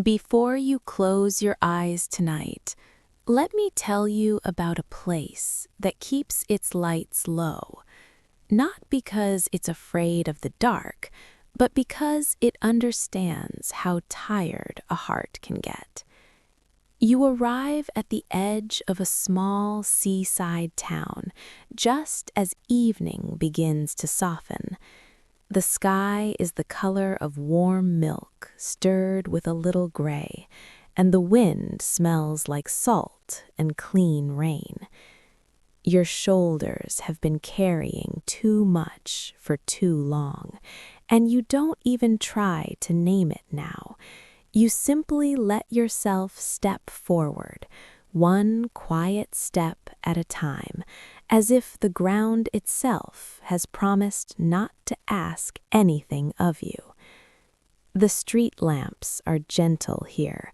Before you close your eyes tonight, let me tell you about a place that keeps its lights low, not because it's afraid of the dark, but because it understands how tired a heart can get. You arrive at the edge of a small seaside town just as evening begins to soften. The sky is the color of warm milk stirred with a little gray, and the wind smells like salt and clean rain. Your shoulders have been carrying too much for too long, and you don't even try to name it now. You simply let yourself step forward, one quiet step at a time, as if the ground itself has promised not to ask anything of you. The street lamps are gentle here.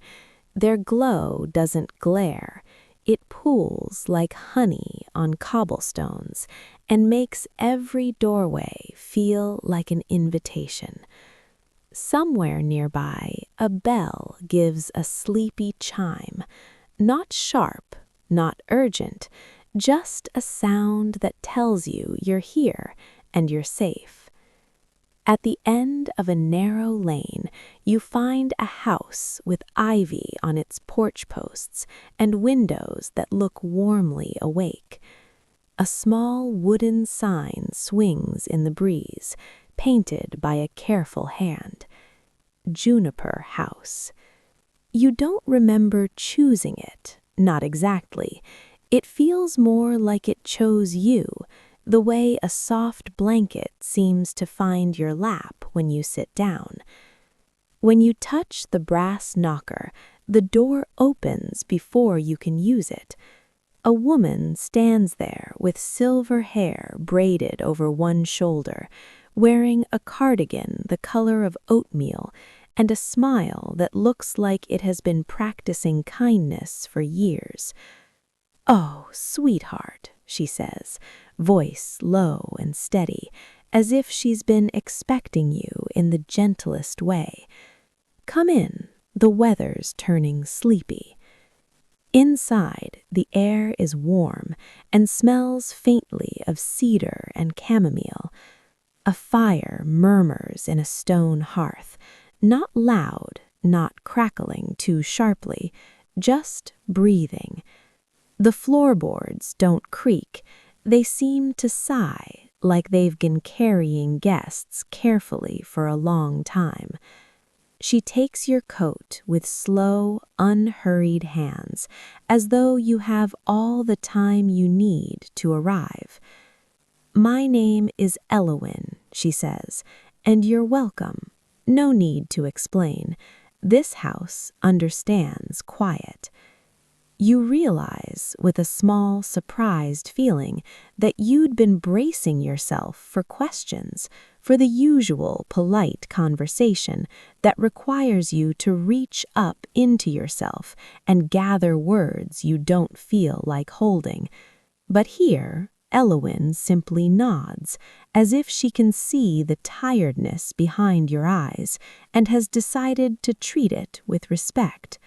Their glow doesn't glare. It pools like honey on cobblestones and makes every doorway feel like an invitation. Somewhere nearby, a bell gives a sleepy chime, not sharp, not urgent, just a sound that tells you you're here and you're safe. At the end of a narrow lane, you find a house with ivy on its porch posts and windows that look warmly awake. A small wooden sign swings in the breeze, painted by a careful hand. Juniper House. You don't remember choosing it, not exactly. It feels more like it chose you, the way a soft blanket seems to find your lap when you sit down. When you touch the brass knocker, the door opens before you can use it. A woman stands there with silver hair braided over one shoulder, wearing a cardigan the color of oatmeal and a smile that looks like it has been practicing kindness for years. "Oh, sweetheart," she says, voice low and steady, as if she's been expecting you in the gentlest way. "Come in, the weather's turning sleepy." Inside, the air is warm and smells faintly of cedar and chamomile. A fire murmurs in a stone hearth, not loud, not crackling too sharply, just breathing. The floorboards don't creak, they seem to sigh like they've been carrying guests carefully for a long time. She takes your coat with slow, unhurried hands, as though you have all the time you need to arrive. "My name is Elowin," she says, "and you're welcome. No need to explain. This house understands quiet." You realize, with a small, surprised feeling, that you'd been bracing yourself for questions, for the usual polite conversation that requires you to reach up into yourself and gather words you don't feel like holding. But here, Elowin simply nods, as if she can see the tiredness behind your eyes and has decided to treat it with respect.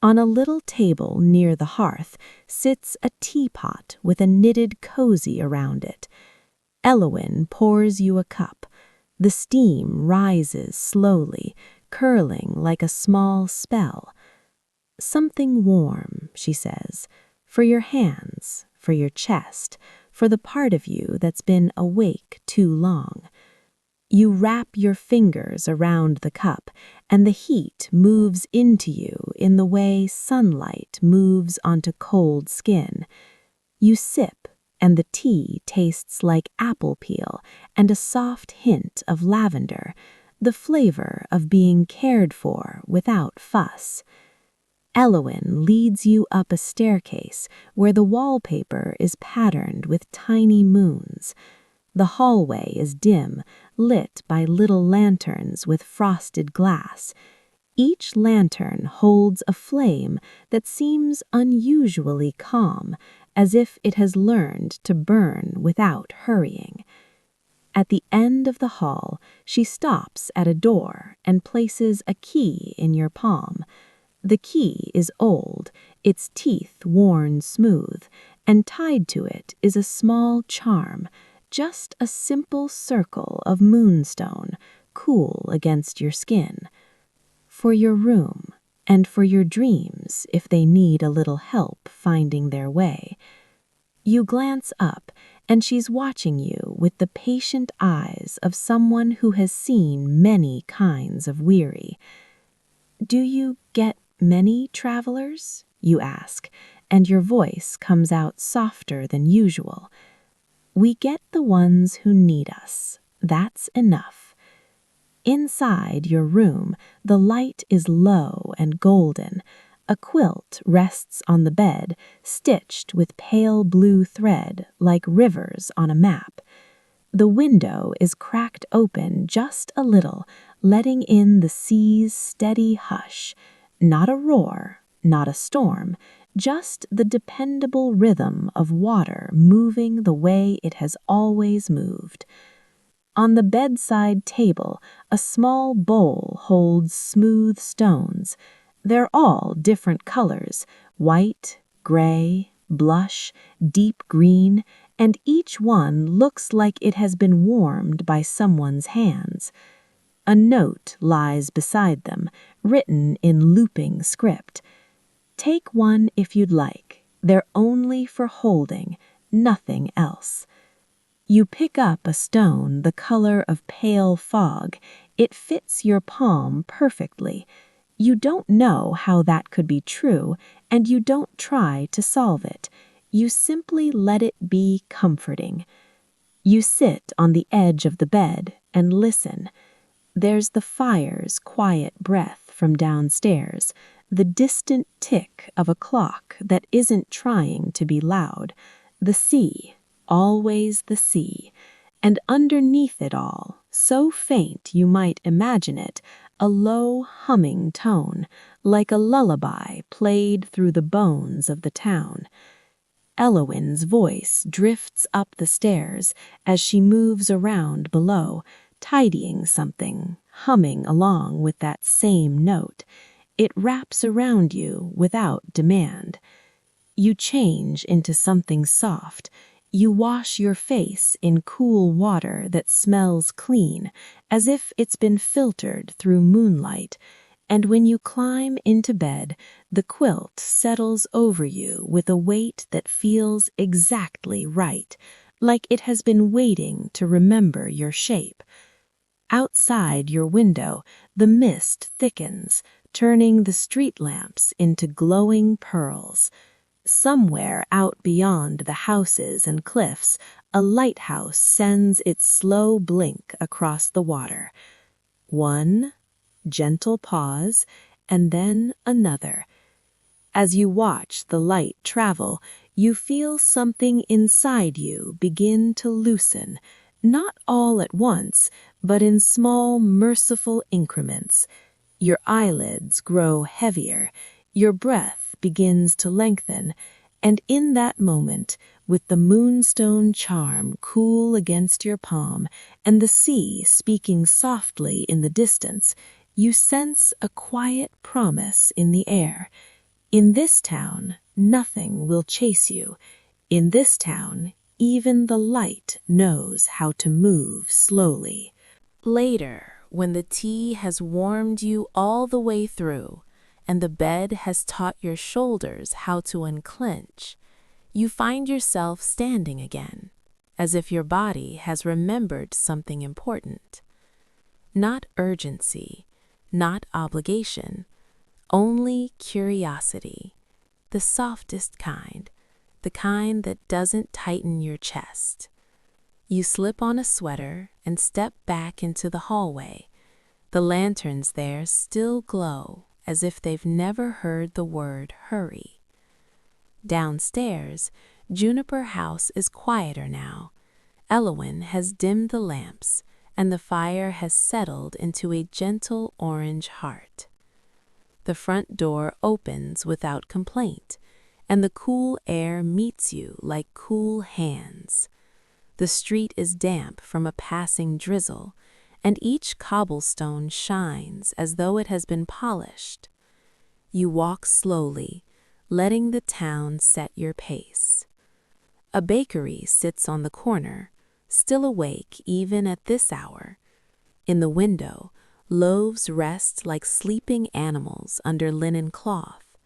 On a little table near the hearth sits a teapot with a knitted cozy around it. Elowin pours you a cup. The steam rises slowly, curling like a small spell. "Something warm," she says, "for your hands, for your chest, for the part of you that's been awake too long." You wrap your fingers around the cup, and the heat moves into you in the way sunlight moves onto cold skin. You sip, and the tea tastes like apple peel and a soft hint of lavender, the flavor of being cared for without fuss. Elowin leads you up a staircase where the wallpaper is patterned with tiny moons. The hallway is dim, lit by little lanterns with frosted glass. Each lantern holds a flame that seems unusually calm, as if it has learned to burn without hurrying. At the end of the hall, she stops at a door and places a key in your palm. The key is old, its teeth worn smooth, and tied to it is a small charm, just a simple circle of moonstone, cool against your skin. For your room, and for your dreams if they need a little help finding their way. You glance up, and she's watching you with the patient eyes of someone who has seen many kinds of weary. "Do you get many travelers?" you ask, and your voice comes out softer than usual. "We get the ones who need us. That's enough." Inside your room, the light is low and golden. A quilt rests on the bed, stitched with pale blue thread like rivers on a map. The window is cracked open just a little, letting in the sea's steady hush. Not a roar, not a storm, just the dependable rhythm of water moving the way it has always moved. On the bedside table, a small bowl holds smooth stones. They're all different colors: white, gray, blush, deep green, and each one looks like it has been warmed by someone's hands. A note lies beside them, written in looping script. "Take one if you'd like. They're only for holding, nothing else." You pick up a stone the color of pale fog. It fits your palm perfectly. You don't know how that could be true, and you don't try to solve it. You simply let it be comforting. You sit on the edge of the bed and listen. There's the fire's quiet breath from downstairs, the distant tick of a clock that isn't trying to be loud, the sea, always the sea, and underneath it all, so faint you might imagine it, a low humming tone, like a lullaby played through the bones of the town. Elowin's voice drifts up the stairs as she moves around below, tidying something, humming along with that same note. It wraps around you without demand. You change into something soft. You wash your face in cool water that smells clean, as if it's been filtered through moonlight. And when you climb into bed, the quilt settles over you with a weight that feels exactly right, like it has been waiting to remember your shape. Outside your window, the mist thickens, turning the street lamps into glowing pearls. Somewhere out beyond the houses and cliffs, a lighthouse sends its slow blink across the water. One gentle pause, and then another. As you watch the light travel, you feel something inside you begin to loosen, not all at once, but in small, merciful increments. Your eyelids grow heavier, your breath begins to lengthen, and in that moment, with the moonstone charm cool against your palm and the sea speaking softly in the distance, you sense a quiet promise in the air. In this town, nothing will chase you. In this town, even the light knows how to move slowly. Later, when the tea has warmed you all the way through, and the bed has taught your shoulders how to unclench, you find yourself standing again, as if your body has remembered something important. Not urgency, not obligation, only curiosity, the softest kind, the kind that doesn't tighten your chest. You slip on a sweater and step back into the hallway. The lanterns there still glow as if they've never heard the word hurry. Downstairs, Juniper House is quieter now. Elowin has dimmed the lamps, and the fire has settled into a gentle orange heart. The front door opens without complaint, and the cool air meets you like cool hands. The street is damp from a passing drizzle, and each cobblestone shines as though it has been polished. You walk slowly, letting the town set your pace. A bakery sits on the corner, still awake even at this hour. In the window, loaves rest like sleeping animals under linen cloth.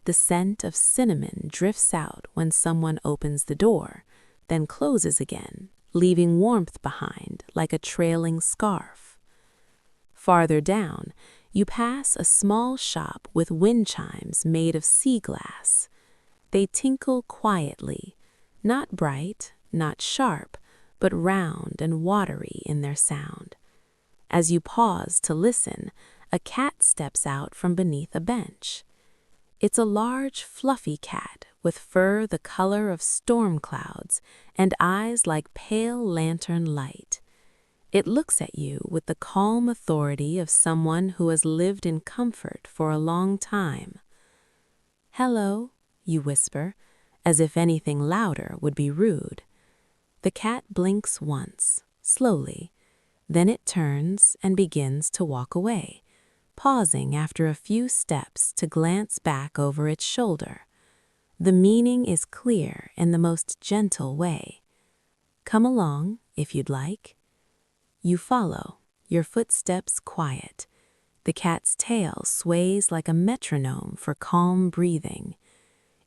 The scent of cinnamon drifts out when someone opens the door, then closes again, leaving warmth behind like a trailing scarf. Farther down, you pass a small shop with wind chimes made of sea glass. They tinkle quietly, not bright, not sharp, but round and watery in their sound. As you pause to listen, a cat steps out from beneath a bench. It's a large, fluffy cat with fur the color of storm clouds and eyes like pale lantern light. It looks at you with the calm authority of someone who has lived in comfort for a long time. "Hello," you whisper, as if anything louder would be rude. The cat blinks once, slowly. Then it turns and begins to walk away, pausing after a few steps to glance back over its shoulder. The meaning is clear in the most gentle way. "Come along, if you'd like." You follow, your footsteps quiet. The cat's tail sways like a metronome for calm breathing.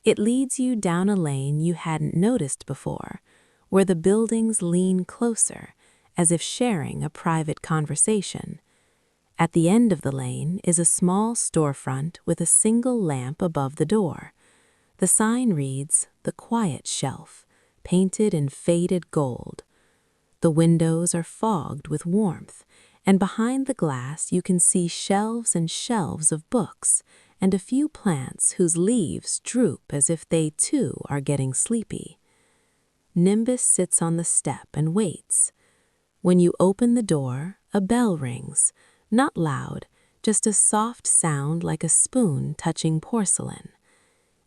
It leads you down a lane you hadn't noticed before, where the buildings lean closer, as if sharing a private conversation. At the end of the lane is a small storefront with a single lamp above the door. The sign reads, "The Quiet Shelf," painted in faded gold. The windows are fogged with warmth, and behind the glass you can see shelves and shelves of books, and a few plants whose leaves droop as if they too are getting sleepy. Nimbus sits on the step and waits. When you open the door, a bell rings, not loud, just a soft sound like a spoon touching porcelain.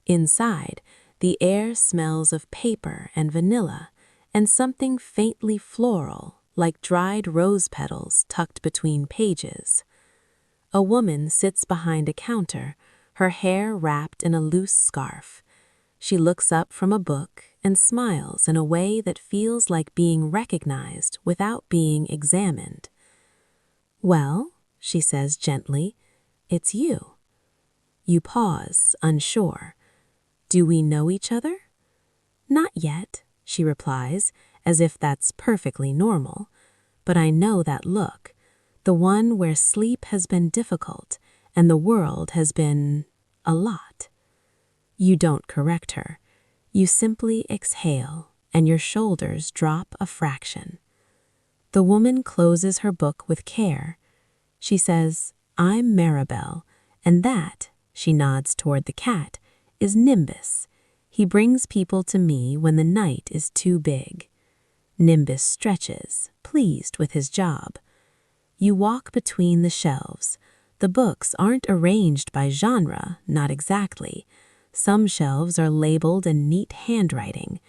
Inside, the air smells of paper and vanilla, and something faintly floral, like dried rose petals tucked between pages. A woman sits behind a counter, her hair wrapped in a loose scarf. She looks up from a book and smiles in a way that feels like being recognized without being examined. "Well," she says gently, "it's you." You pause, unsure. "Do we know each other?" "Not yet," she replies, as if that's perfectly normal. "But I know that look, the one where sleep has been difficult and the world has been a lot." You don't correct her. You simply exhale, and your shoulders drop a fraction. The woman closes her book with care. She says, "I'm Maribel, and that," she nods toward the cat, "is Nimbus. He brings people to me when the night is too big." Nimbus stretches, pleased with his job. You walk between the shelves. The books aren't arranged by genre, not exactly. Some shelves are labeled in neat handwriting: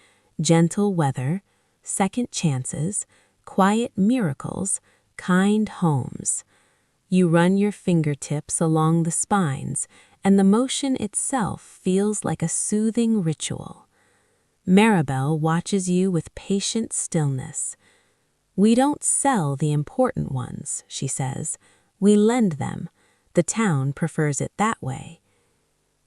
gentle weather, second chances, quiet miracles, kind homes. You run your fingertips along the spines, and the motion itself feels like a soothing ritual. Maribel watches you with patient stillness. "We don't sell the important ones," she says. "We lend them. The town prefers it that way."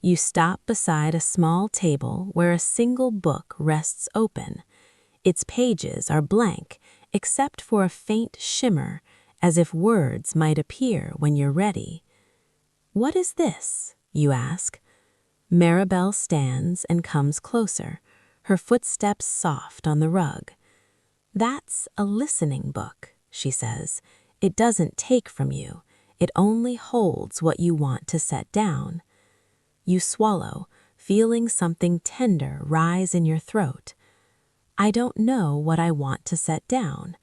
You stop beside a small table where a single book rests open. Its pages are blank, except for a faint shimmer, as if words might appear when you're ready. "What is this?" you ask. Maribel stands and comes closer, her footsteps soft on the rug. "That's a listening book," she says. "It doesn't take from you. It only holds what you want to set down." You swallow, feeling something tender rise in your throat. "I don't know what I want to set down."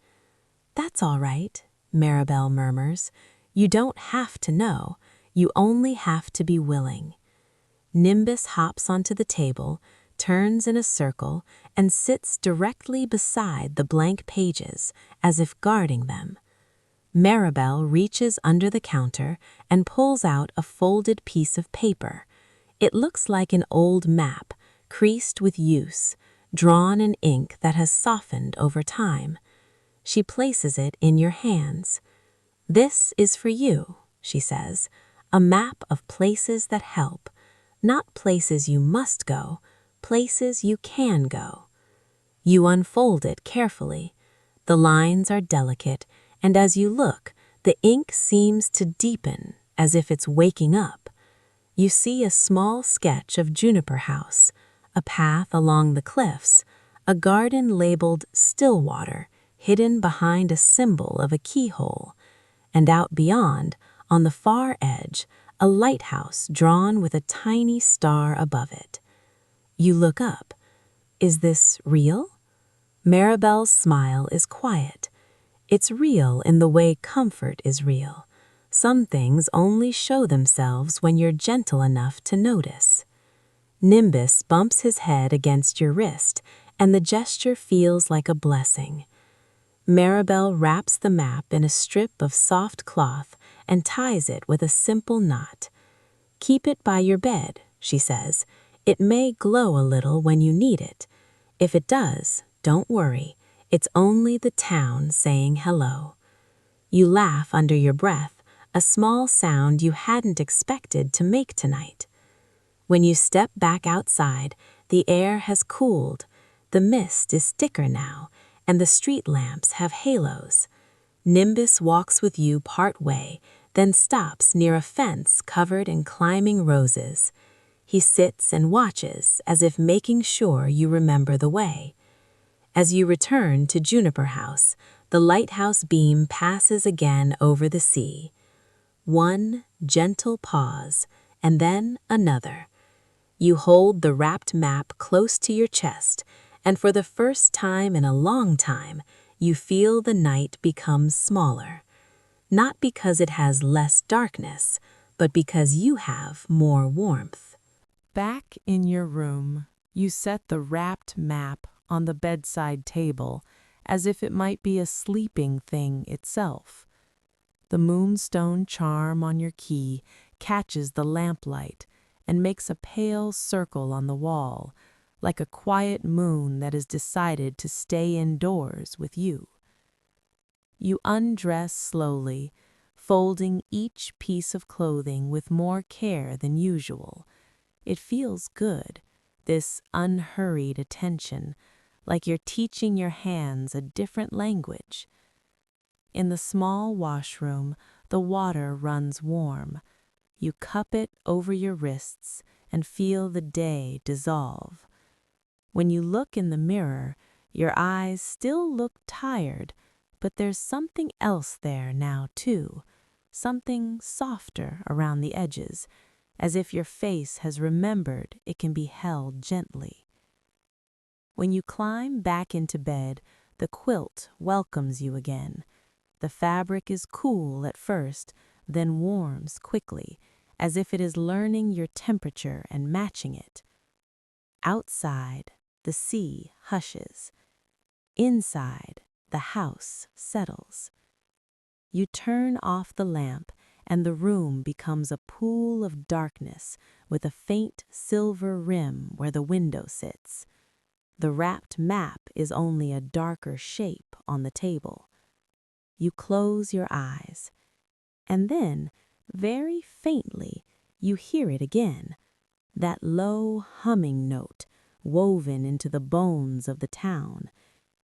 "That's all right," Maribel murmurs. "You don't have to know. You only have to be willing." Nimbus hops onto the table, turns in a circle and sits directly beside the blank pages, as if guarding them. Maribel reaches under the counter and pulls out a folded piece of paper. It looks like an old map, creased with use, drawn in ink that has softened over time. She places it in your hands. "This is for you," she says, "a map of places that help. Not places you must go, places you can go." You unfold it carefully. The lines are delicate, and as you look, the ink seems to deepen, as if it's waking up. You see a small sketch of Juniper House, a path along the cliffs, a garden labeled Stillwater, hidden behind a symbol of a keyhole, and out beyond, on the far edge, a lighthouse drawn with a tiny star above it. You look up. Is this real? Maribel's smile is quiet. It's real in the way comfort is real. Some things only show themselves when you're gentle enough to notice. Nimbus bumps his head against your wrist, and the gesture feels like a blessing. Maribel wraps the map in a strip of soft cloth and ties it with a simple knot. "Keep it by your bed," she says. "It may glow a little when you need it. If it does, don't worry. It's only the town saying hello." You laugh under your breath, a small sound you hadn't expected to make tonight. When you step back outside, the air has cooled. The mist is thicker now, and the street lamps have halos. Nimbus walks with you part way, then stops near a fence covered in climbing roses. He sits and watches, as if making sure you remember the way. As you return to Juniper House, the lighthouse beam passes again over the sea. One gentle pause, and then another. You hold the wrapped map close to your chest, and for the first time in a long time, you feel the night become smaller. Not because it has less darkness, but because you have more warmth. Back in your room, you set the wrapped map on the bedside table as if it might be a sleeping thing itself. The moonstone charm on your key catches the lamplight and makes a pale circle on the wall, like a quiet moon that has decided to stay indoors with you. You undress slowly, folding each piece of clothing with more care than usual. It feels good, this unhurried attention, like you're teaching your hands a different language. In the small washroom, the water runs warm. You cup it over your wrists and feel the day dissolve. When you look in the mirror, your eyes still look tired, but there's something else there now too, something softer around the edges, as if your face has remembered it can be held gently. When you climb back into bed, the quilt welcomes you again. The fabric is cool at first, then warms quickly, as if it is learning your temperature and matching it. Outside, the sea hushes. Inside, the house settles. You turn off the lamp, and the room becomes a pool of darkness with a faint silver rim where the window sits. The wrapped map is only a darker shape on the table. You close your eyes, and then, very faintly, you hear it again, that low humming note woven into the bones of the town.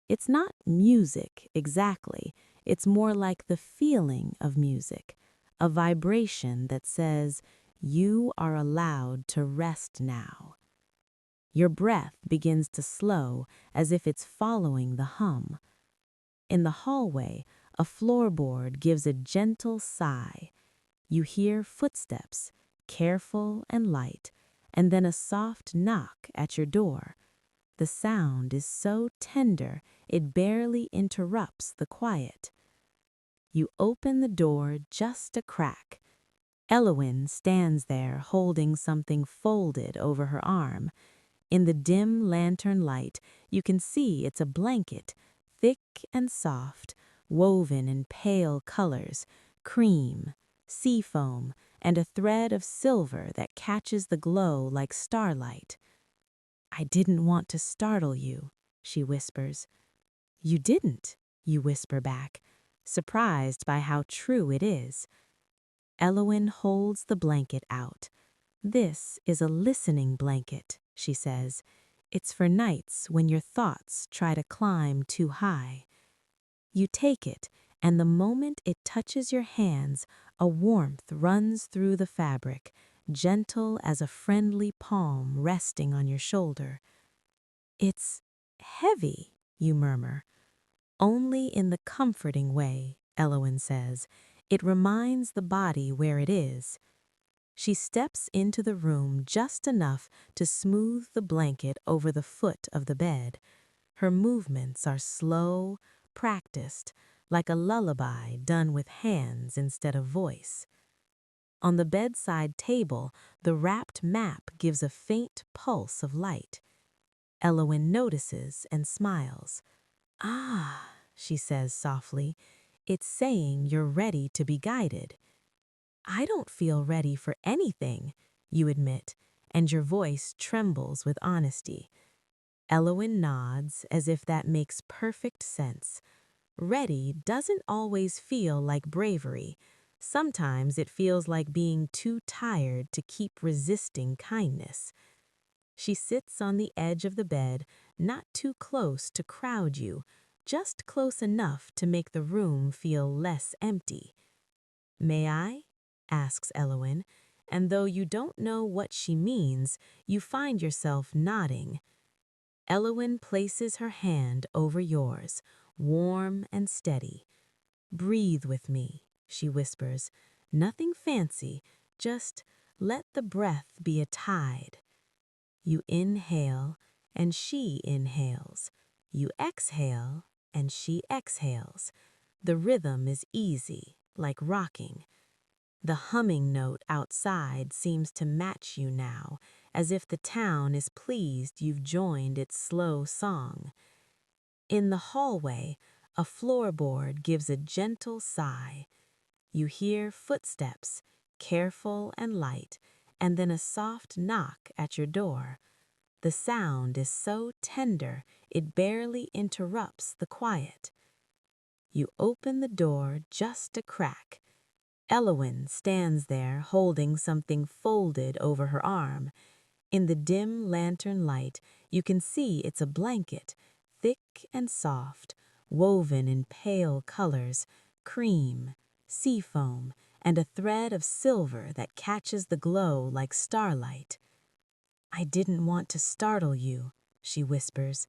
It's not music exactly, it's more like the feeling of music, a vibration that says, "You are allowed to rest now." Your breath begins to slow as if it's following the hum. In the hallway, a floorboard gives a gentle sigh. You hear footsteps, careful and light, and then a soft knock at your door. The sound is so tender it barely interrupts the quiet. You open the door just a crack. Elowen stands there holding something folded over her arm. In the dim lantern light, you can see it's a blanket, thick and soft, woven in pale colors, cream, seafoam, and a thread of silver that catches the glow like starlight. "I didn't want to startle you," she whispers. "You didn't," you whisper back, surprised by how true it is. Elowyn holds the blanket out. "This is a listening blanket," she says. "It's for nights when your thoughts try to climb too high." You take it, and the moment it touches your hands, a warmth runs through the fabric, gentle as a friendly palm resting on your shoulder. "It's heavy," you murmur. "Only in the comforting way," Elowyn says. "It reminds the body where it is." She steps into the room just enough to smooth the blanket over the foot of the bed. Her movements are slow, practiced, like a lullaby done with hands instead of voice. On the bedside table, the wrapped map gives a faint pulse of light. Elowyn notices and smiles. "Ah," she says softly, "it's saying you're ready to be guided." "I don't feel ready for anything," you admit, and your voice trembles with honesty. Elowyn nods as if that makes perfect sense. Ready doesn't always feel like bravery. Sometimes it feels like being too tired to keep resisting kindness. She sits on the edge of the bed, not too close to crowd you, just close enough to make the room feel less empty. "May I?" asks Elowyn, and though you don't know what she means, you find yourself nodding. Elowyn places her hand over yours, warm and steady. "Breathe with me," she whispers. "Nothing fancy, just let the breath be a tide." You inhale, and she inhales. You exhale, and she exhales. The rhythm is easy, like rocking. The humming note outside seems to match you now, as if the town is pleased you've joined its slow song. In the hallway, a floorboard gives a gentle sigh. You hear footsteps, careful and light, and then a soft knock at your door. The sound is so tender it barely interrupts the quiet. You open the door just a crack. Elowyn stands there holding something folded over her arm. In the dim lantern light, you can see it's a blanket, thick and soft, woven in pale colors, cream, seafoam, and a thread of silver that catches the glow like starlight. "I didn't want to startle you," she whispers.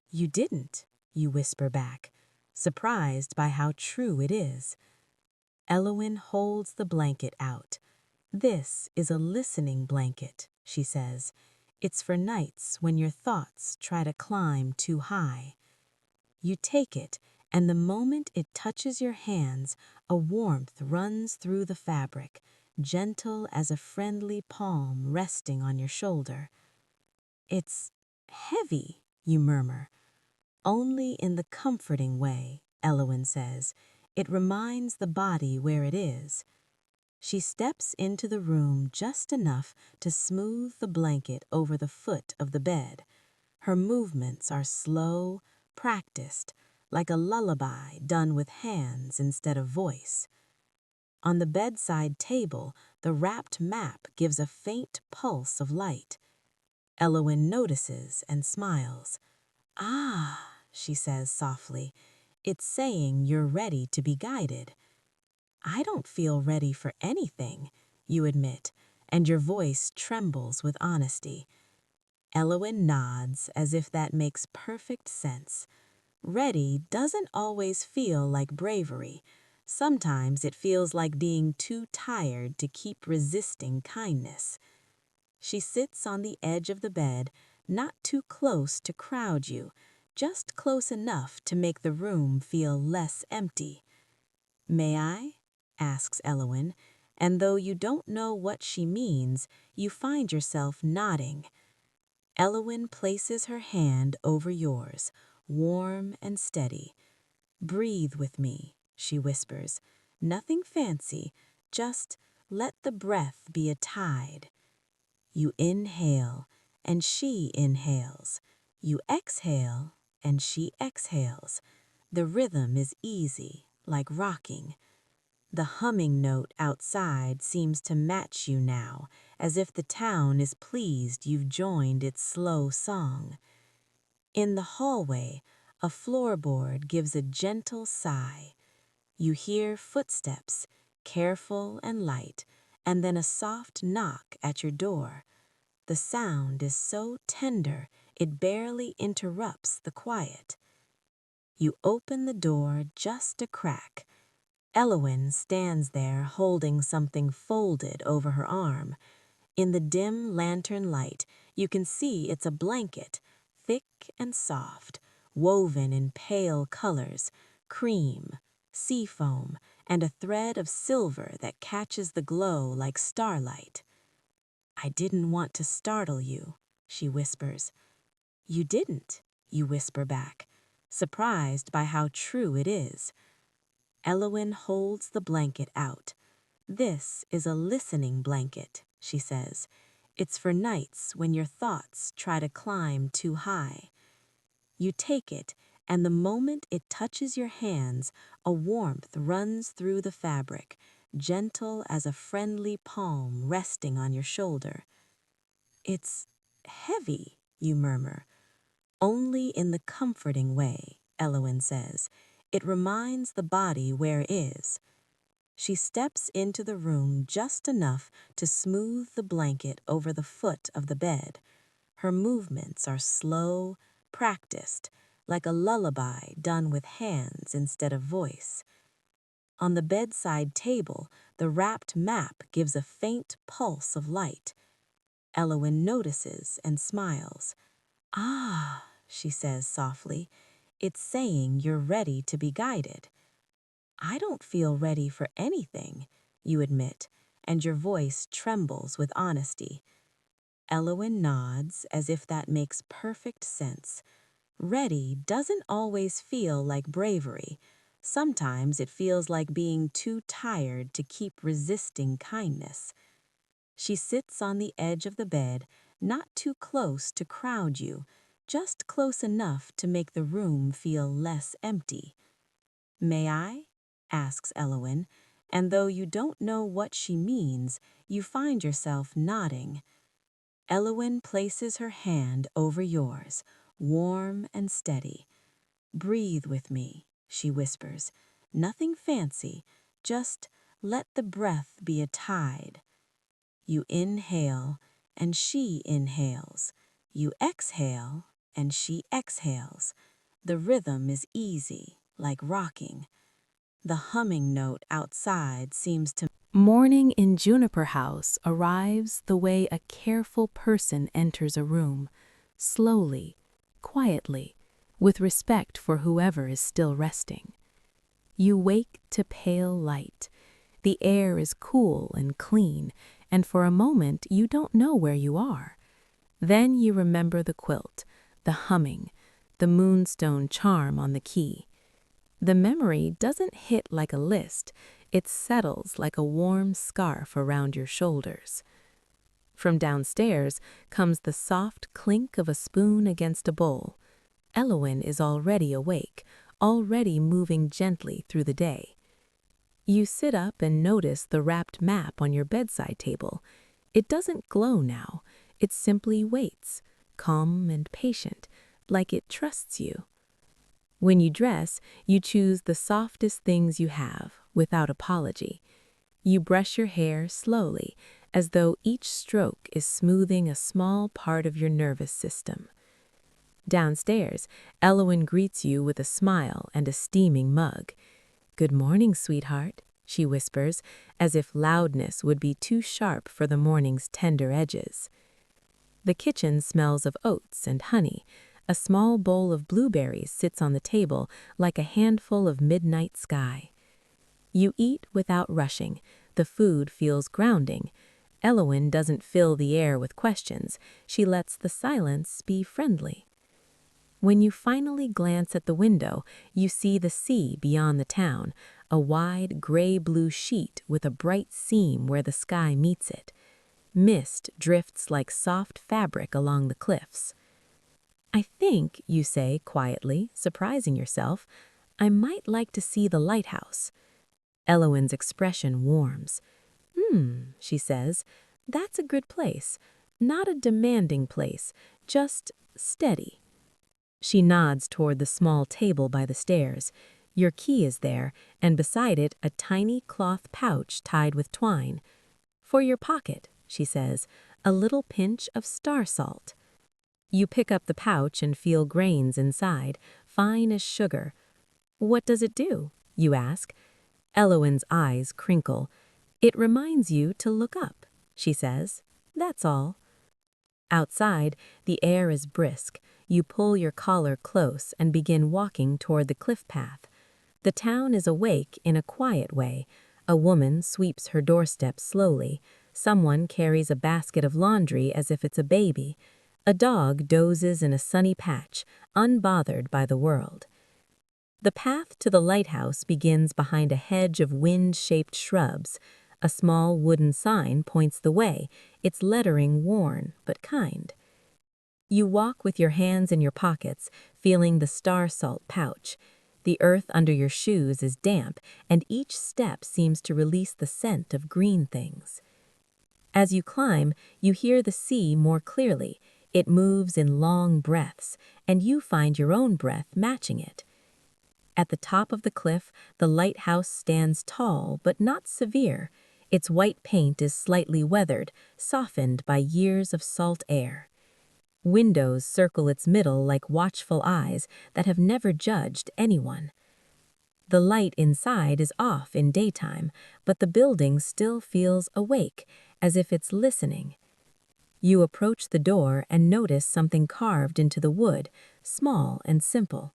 "You didn't," you whisper back, surprised by how true it is. Elowyn holds the blanket out. "This is a listening blanket," she says. "It's for nights when your thoughts try to climb too high." You take it, and the moment it touches your hands, a warmth runs through the fabric, gentle as a friendly palm resting on your shoulder. "It's heavy," you murmur. "Only in the comforting way," Elowyn says. "It reminds the body where it is." She steps into the room just enough to smooth the blanket over the foot of the bed. Her movements are slow, practiced, like a lullaby done with hands instead of voice. On the bedside table, the wrapped map gives a faint pulse of light. Elowyn notices and smiles. "Ah," she says softly, "it's saying you're ready to be guided." "I don't feel ready for anything," you admit, and your voice trembles with honesty. Elowyn nods as if that makes perfect sense. Ready doesn't always feel like bravery. Sometimes it feels like being too tired to keep resisting kindness. She sits on the edge of the bed, not too close to crowd you, just close enough to make the room feel less empty. "May I?" asks Elowyn, and though you don't know what she means, you find yourself nodding. Elowyn places her hand over yours, warm and steady. "Breathe with me," she whispers. "Nothing fancy, just let the breath be a tide." You inhale, and she inhales. You exhale, and she exhales. The rhythm is easy, like rocking. The humming note outside seems to match you now, as if the town is pleased you've joined its slow song. In the hallway, a floorboard gives a gentle sigh. You hear footsteps, careful and light, and then a soft knock at your door. The sound is so tender it barely interrupts the quiet. You open the door just a crack. Elowyn stands there holding something folded over her arm. In the dim lantern light, you can see it's a blanket, thick and soft, woven in pale colors, cream, seafoam, and a thread of silver that catches the glow like starlight. "I didn't want to startle you," she whispers. "You didn't," you whisper back, surprised by how true it is. Elowyn holds the blanket out. "This is a listening blanket," she says. "It's for nights when your thoughts try to climb too high." You take it, and the moment it touches your hands, a warmth runs through the fabric, gentle as a friendly palm resting on your shoulder. "It's heavy," you murmur. "Only in the comforting way," Elowyn says. "It reminds the body where it is." She steps into the room just enough to smooth the blanket over the foot of the bed. Her movements are slow, practiced, like a lullaby done with hands instead of voice. On the bedside table, the wrapped map gives a faint pulse of light. Elowyn notices and smiles. "Ah," she says softly, "it's saying you're ready to be guided." "I don't feel ready for anything," you admit, and your voice trembles with honesty. Elowyn nods as if that makes perfect sense. Ready doesn't always feel like bravery. Sometimes it feels like being too tired to keep resisting kindness. She sits on the edge of the bed, not too close to crowd you, just close enough to make the room feel less empty. "May I?" asks Elowyn, and though you don't know what she means, you find yourself nodding. Elowyn places her hand over yours, warm and steady. "Breathe with me," she whispers. "Nothing fancy, just let the breath be a tide." You inhale, and she inhales. You exhale, and she exhales. The rhythm is easy, like rocking. The humming note outside seems to... Morning in Juniper House arrives the way a careful person enters a room, slowly, quietly, with respect for whoever is still resting. You wake to pale light. The air is cool and clean, and for a moment you don't know where you are. Then you remember the quilt, the humming, the moonstone charm on the key. The memory doesn't hit like a list, it settles like a warm scarf around your shoulders. From downstairs comes the soft clink of a spoon against a bowl. Elowyn is already awake, already moving gently through the day. You sit up and notice the wrapped map on your bedside table. It doesn't glow now, it simply waits, calm and patient, like it trusts you. When you dress, you choose the softest things you have, without apology. You brush your hair slowly, as though each stroke is smoothing a small part of your nervous system. Downstairs, Elowyn greets you with a smile and a steaming mug. "Good morning, sweetheart," she whispers, as if loudness would be too sharp for the morning's tender edges. The kitchen smells of oats and honey. A small bowl of blueberries sits on the table like a handful of midnight sky. You eat without rushing. The food feels grounding. Elowen doesn't fill the air with questions. She lets the silence be friendly. When you finally glance at the window, you see the sea beyond the town, a wide gray-blue sheet with a bright seam where the sky meets it. Mist drifts like soft fabric along the cliffs. "I think," you say quietly, surprising yourself, "I might like to see the lighthouse." Elowen's expression warms. She says, "that's a good place. Not a demanding place, just steady." She nods toward the small table by the stairs. Your key is there, and beside it a tiny cloth pouch tied with twine. "For your pocket," she says, "a little pinch of star salt." You pick up the pouch and feel grains inside, fine as sugar. "What does it do?" you ask. Elowen's eyes crinkle. "It reminds you to look up," she says. "That's all." Outside, the air is brisk. You pull your collar close and begin walking toward the cliff path. The town is awake in a quiet way. A woman sweeps her doorstep slowly. Someone carries a basket of laundry as if it's a baby. A dog dozes in a sunny patch, unbothered by the world. The path to the lighthouse begins behind a hedge of wind-shaped shrubs. A small wooden sign points the way, its lettering worn but kind. You walk with your hands in your pockets, feeling the star salt pouch. The earth under your shoes is damp, and each step seems to release the scent of green things. As you climb, you hear the sea more clearly. It moves in long breaths, and you find your own breath matching it. At the top of the cliff, the lighthouse stands tall but not severe. Its white paint is slightly weathered, softened by years of salt air. Windows circle its middle like watchful eyes that have never judged anyone. The light inside is off in daytime, but the building still feels awake, as if it's listening. You approach the door and notice something carved into the wood, small and simple.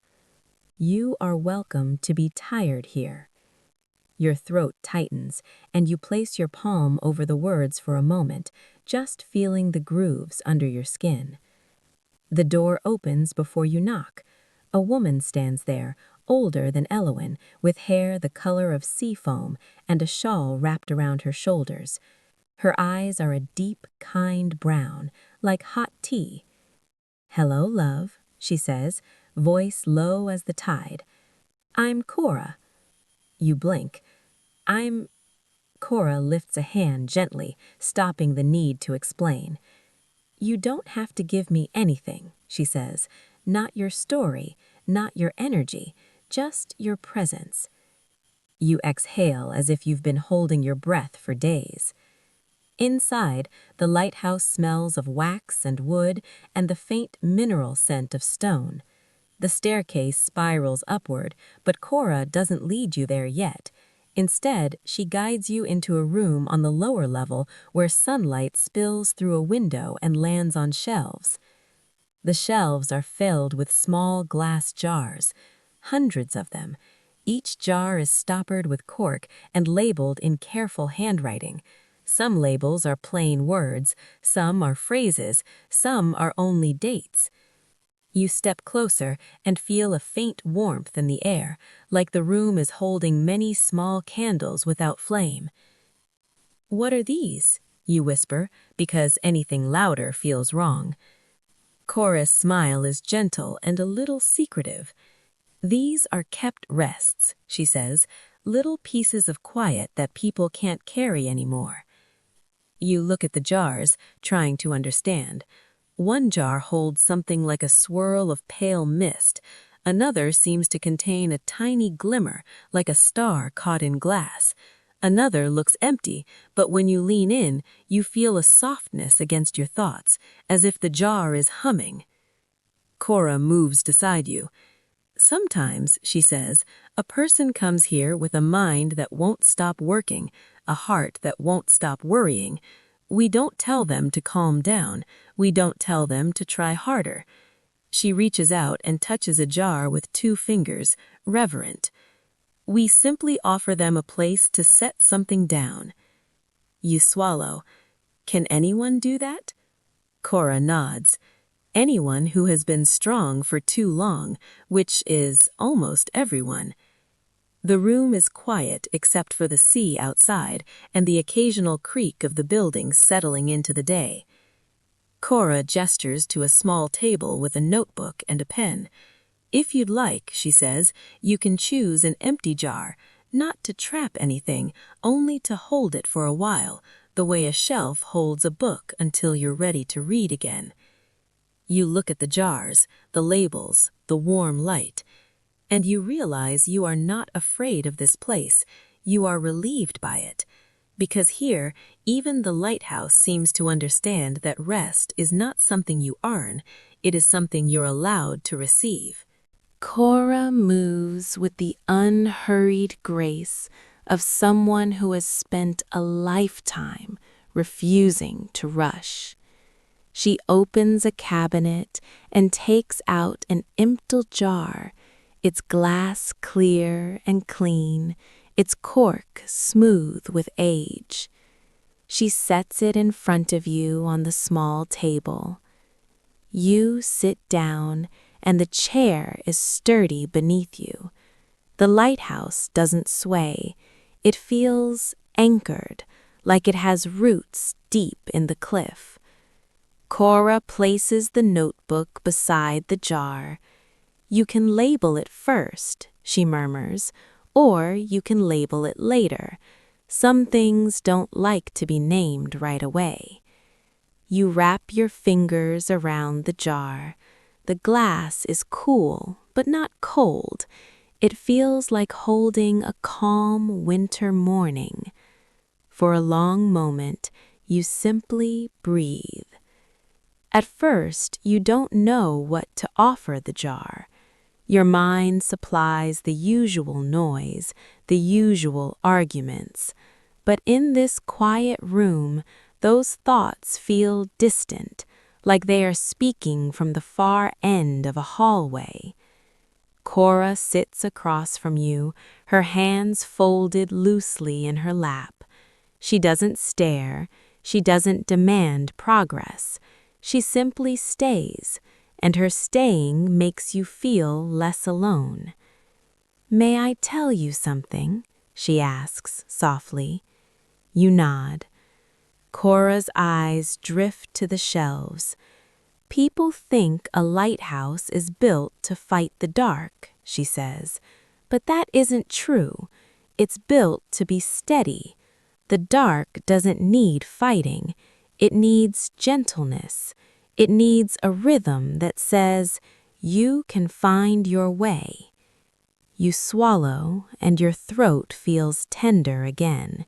"You are welcome to be tired here." Your throat tightens, and you place your palm over the words for a moment, just feeling the grooves under your skin. The door opens before you knock. A woman stands there, older than Elowen, with hair the color of sea foam and a shawl wrapped around her shoulders. Her eyes are a deep, kind brown, like hot tea. "Hello, love," she says, voice low as the tide. "I'm Cora." You blink. "I'm—" Cora lifts a hand gently, stopping the need to explain. "You don't have to give me anything," she says. "Not your story, not your energy, just your presence." You exhale as if you've been holding your breath for days. Inside, the lighthouse smells of wax and wood and the faint mineral scent of stone. The staircase spirals upward, but Cora doesn't lead you there yet. Instead, she guides you into a room on the lower level where sunlight spills through a window and lands on shelves. The shelves are filled with small glass jars, hundreds of them. Each jar is stoppered with cork and labeled in careful handwriting. Some labels are plain words, some are phrases, some are only dates. You step closer and feel a faint warmth in the air, like the room is holding many small candles without flame. "What are these?" you whisper, because anything louder feels wrong. Cora's smile is gentle and a little secretive. "These are kept rests," she says, "little pieces of quiet that people can't carry anymore." You look at the jars, trying to understand. One jar holds something like a swirl of pale mist. Another seems to contain a tiny glimmer, like a star caught in glass. Another looks empty, but when you lean in, you feel a softness against your thoughts, as if the jar is humming. Cora moves beside you. "Sometimes," she says, "a person comes here with a mind that won't stop working, a heart that won't stop worrying. We don't tell them to calm down. We don't tell them to try harder." She reaches out and touches a jar with 2 fingers, reverent. "We simply offer them a place to set something down." You swallow. Can anyone do that? Cora nods. Anyone who has been strong for too long, which is almost everyone. The room is quiet except for the sea outside and the occasional creak of the buildings settling into the day. Cora gestures to a small table with a notebook and a pen. If you'd like, she says, you can choose an empty jar, not to trap anything, only to hold it for a while, the way a shelf holds a book until you're ready to read again. You look at the jars, the labels, the warm light, and you realize you are not afraid of this place. You are relieved by it. Because here, even the lighthouse seems to understand that rest is not something you earn, it is something you're allowed to receive. Cora moves with the unhurried grace of someone who has spent a lifetime refusing to rush. She opens a cabinet and takes out an empty jar, its glass clear and clean, its cork smooth with age. She sets it in front of you on the small table. You sit down, and the chair is sturdy beneath you. The lighthouse doesn't sway. It feels anchored, like it has roots deep in the cliff. Cora places the notebook beside the jar. You can label it first, she murmurs, or you can label it later. Some things don't like to be named right away. You wrap your fingers around the jar. The glass is cool, but not cold. It feels like holding a calm winter morning. For a long moment, you simply breathe. At first, you don't know what to offer the jar. Your mind supplies the usual noise, the usual arguments. But in this quiet room, those thoughts feel distant, like they are speaking from the far end of a hallway. Cora sits across from you, her hands folded loosely in her lap. She doesn't stare, she doesn't demand progress. She simply stays, and her staying makes you feel less alone. "May I tell you something?" she asks softly. You nod. Cora's eyes drift to the shelves. "People think a lighthouse is built to fight the dark," she says, "but that isn't true. It's built to be steady. The dark doesn't need fighting. It needs gentleness. It needs a rhythm that says, you can find your way." You swallow, and your throat feels tender again.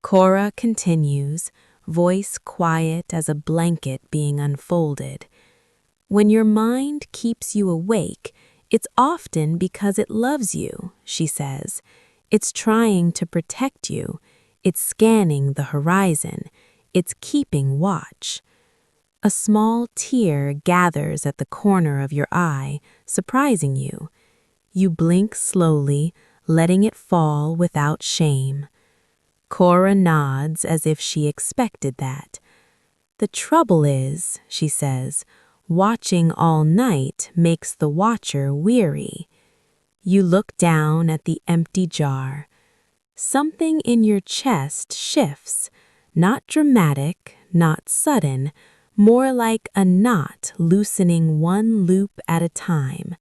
Cora continues, voice quiet as a blanket being unfolded. "When your mind keeps you awake, it's often because it loves you," she says. "It's trying to protect you. It's scanning the horizon. It's keeping watch." A small tear gathers at the corner of your eye, surprising you. You blink slowly, letting it fall without shame. Cora nods as if she expected that. "The trouble is," she says, "watching all night makes the watcher weary." You look down at the empty jar. Something in your chest shifts, not dramatic, not sudden, more like a knot loosening one loop at a time.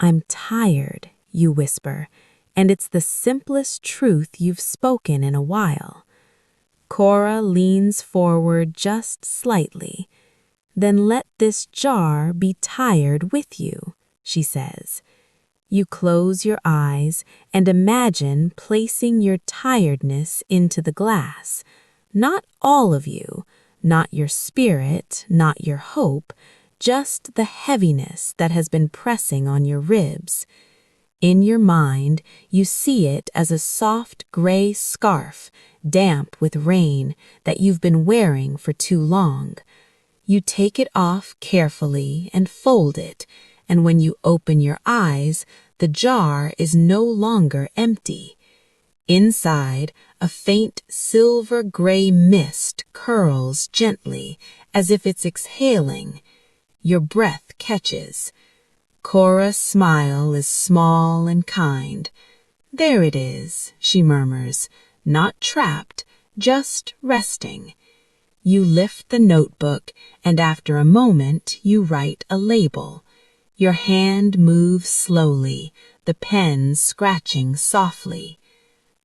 "I'm tired," you whisper, and it's the simplest truth you've spoken in a while. Cora leans forward just slightly. "Then let this jar be tired with you," she says. You close your eyes and imagine placing your tiredness into the glass. Not all of you, not your spirit, not your hope, just the heaviness that has been pressing on your ribs. In your mind, you see it as a soft gray scarf, damp with rain, that you've been wearing for too long. You take it off carefully and fold it, and when you open your eyes, the jar is no longer empty. Inside, a faint silver-gray mist curls gently as if it's exhaling. Your breath catches. Cora's smile is small and kind. "There it is," she murmurs, "not trapped, just resting." You lift the notebook, and after a moment you write a label. Your hand moves slowly, the pen scratching softly.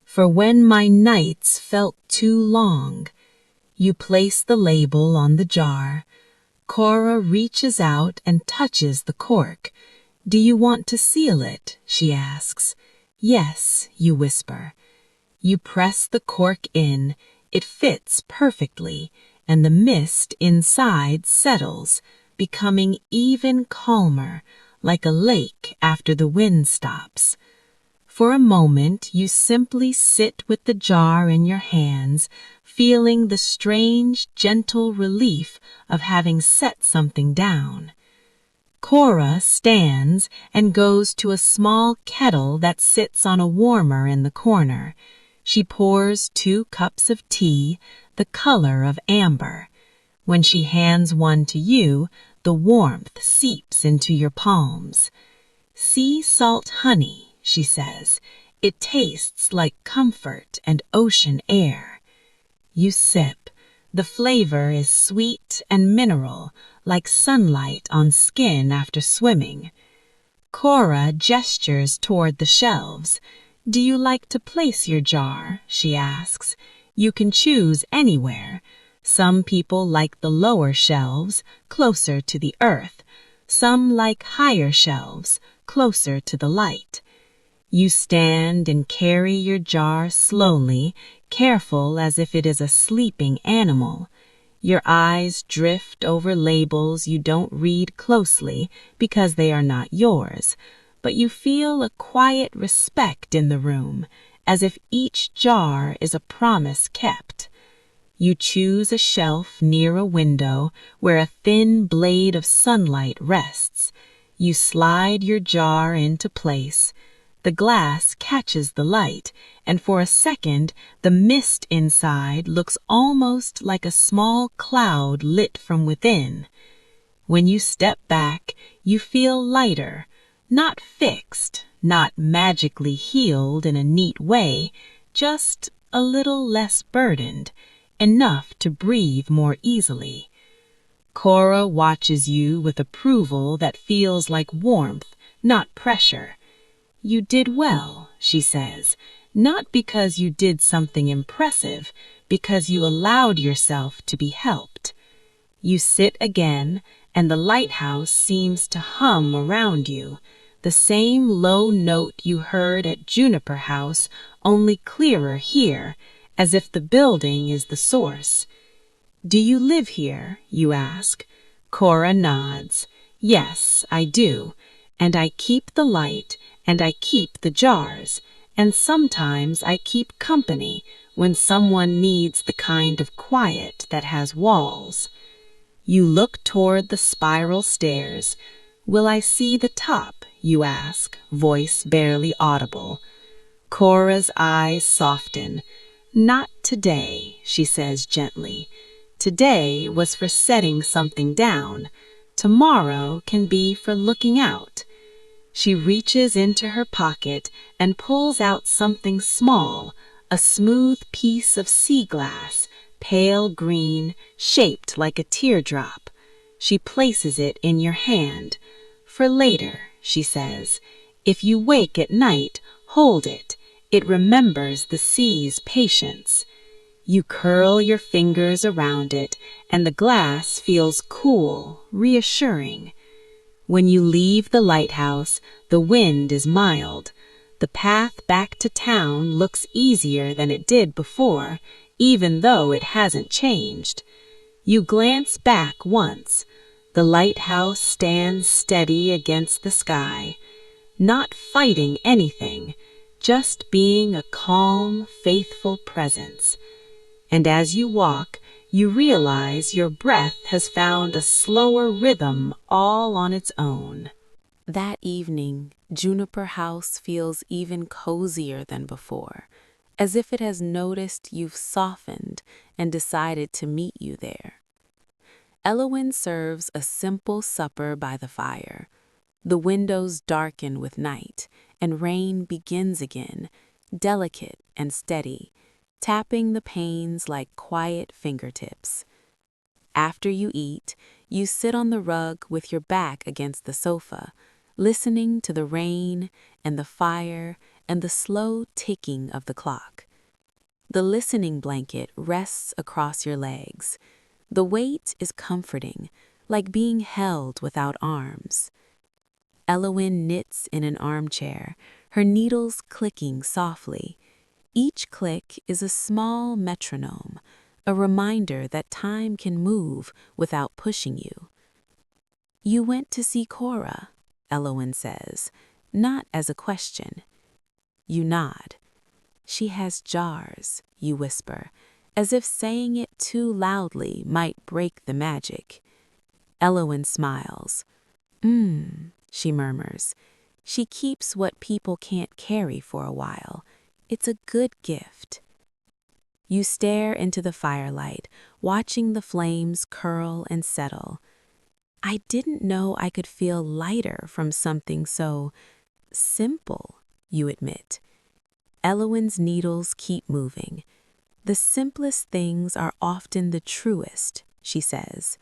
"For when my nights felt too long." You place the label on the jar. Cora reaches out and touches the cork. "Do you want to seal it?" she asks. "Yes," you whisper. You press the cork in. It fits perfectly, and the mist inside settles, becoming even calmer, like a lake after the wind stops. For a moment, you simply sit with the jar in your hands, feeling the strange, gentle relief of having set something down. Cora stands and goes to a small kettle that sits on a warmer in the corner. She pours 2 cups of tea, the color of amber. When she hands one to you, the warmth seeps into your palms. "Sea salt honey," she says. "It tastes like comfort and ocean air." You sip. The flavor is sweet and mineral, like sunlight on skin after swimming. Cora gestures toward the shelves. "Do you like to place your jar?" she asks. "You can choose anywhere. Some people like the lower shelves, closer to the earth. Some like higher shelves, closer to the light." You stand and carry your jar slowly, careful as if it is a sleeping animal. Your eyes drift over labels you don't read closely because they are not yours, but you feel a quiet respect in the room, as if each jar is a promise kept. You choose a shelf near a window where a thin blade of sunlight rests. You slide your jar into place. The glass catches the light, and for a second the mist inside looks almost like a small cloud lit from within. When you step back, you feel lighter, not fixed, not magically healed in a neat way, just a little less burdened, enough to breathe more easily. Cora watches you with approval that feels like warmth, not pressure. "You did well," she says, "not because you did something impressive, because you allowed yourself to be helped." You sit again, and the lighthouse seems to hum around you, the same low note you heard at Juniper House, only clearer here, as if the building is the source. "Do you live here?" you ask. Cora nods. "Yes, I do, and I keep the light, and I keep the jars, and sometimes I keep company when someone needs the kind of quiet that has walls." You look toward the spiral stairs. "Will I see the top?" you ask, voice barely audible. Cora's eyes soften. "Not today," she says gently. "Today was for setting something down. Tomorrow can be for looking out." She reaches into her pocket and pulls out something small, a smooth piece of sea glass, pale green, shaped like a teardrop. She places it in your hand. "For later," she says. "If you wake at night, hold it. It remembers the sea's patience." You curl your fingers around it, and the glass feels cool, reassuring. When you leave the lighthouse, the wind is mild. The path back to town looks easier than it did before, even though it hasn't changed. You glance back once. The lighthouse stands steady against the sky, not fighting anything, just being a calm, faithful presence. And as you walk, you realize your breath has found a slower rhythm all on its own. That evening, Juniper House feels even cozier than before. as if it has noticed you've softened and decided to meet you there. Elowen serves a simple supper by the fire. The windows darken with night, and rain begins again, delicate and steady, tapping the panes like quiet fingertips. After you eat, you sit on the rug with your back against the sofa, listening to the rain and the fire and the slow ticking of the clock. The listening blanket rests across your legs. The weight is comforting, like being held without arms. Elowen knits in an armchair, her needles clicking softly. Each click is a small metronome, a reminder that time can move without pushing you. "You went to see Cora," Elowen says, not as a question. You nod. "She has jars," you whisper, as if saying it too loudly might break the magic. Elowen smiles. She murmurs. "She keeps what people can't carry for a while. It's a good gift." You stare into the firelight, watching the flames curl and settle. "I didn't know I could feel lighter from something so simple," you admit. Elowen's needles keep moving. "The simplest things are often the truest," she says.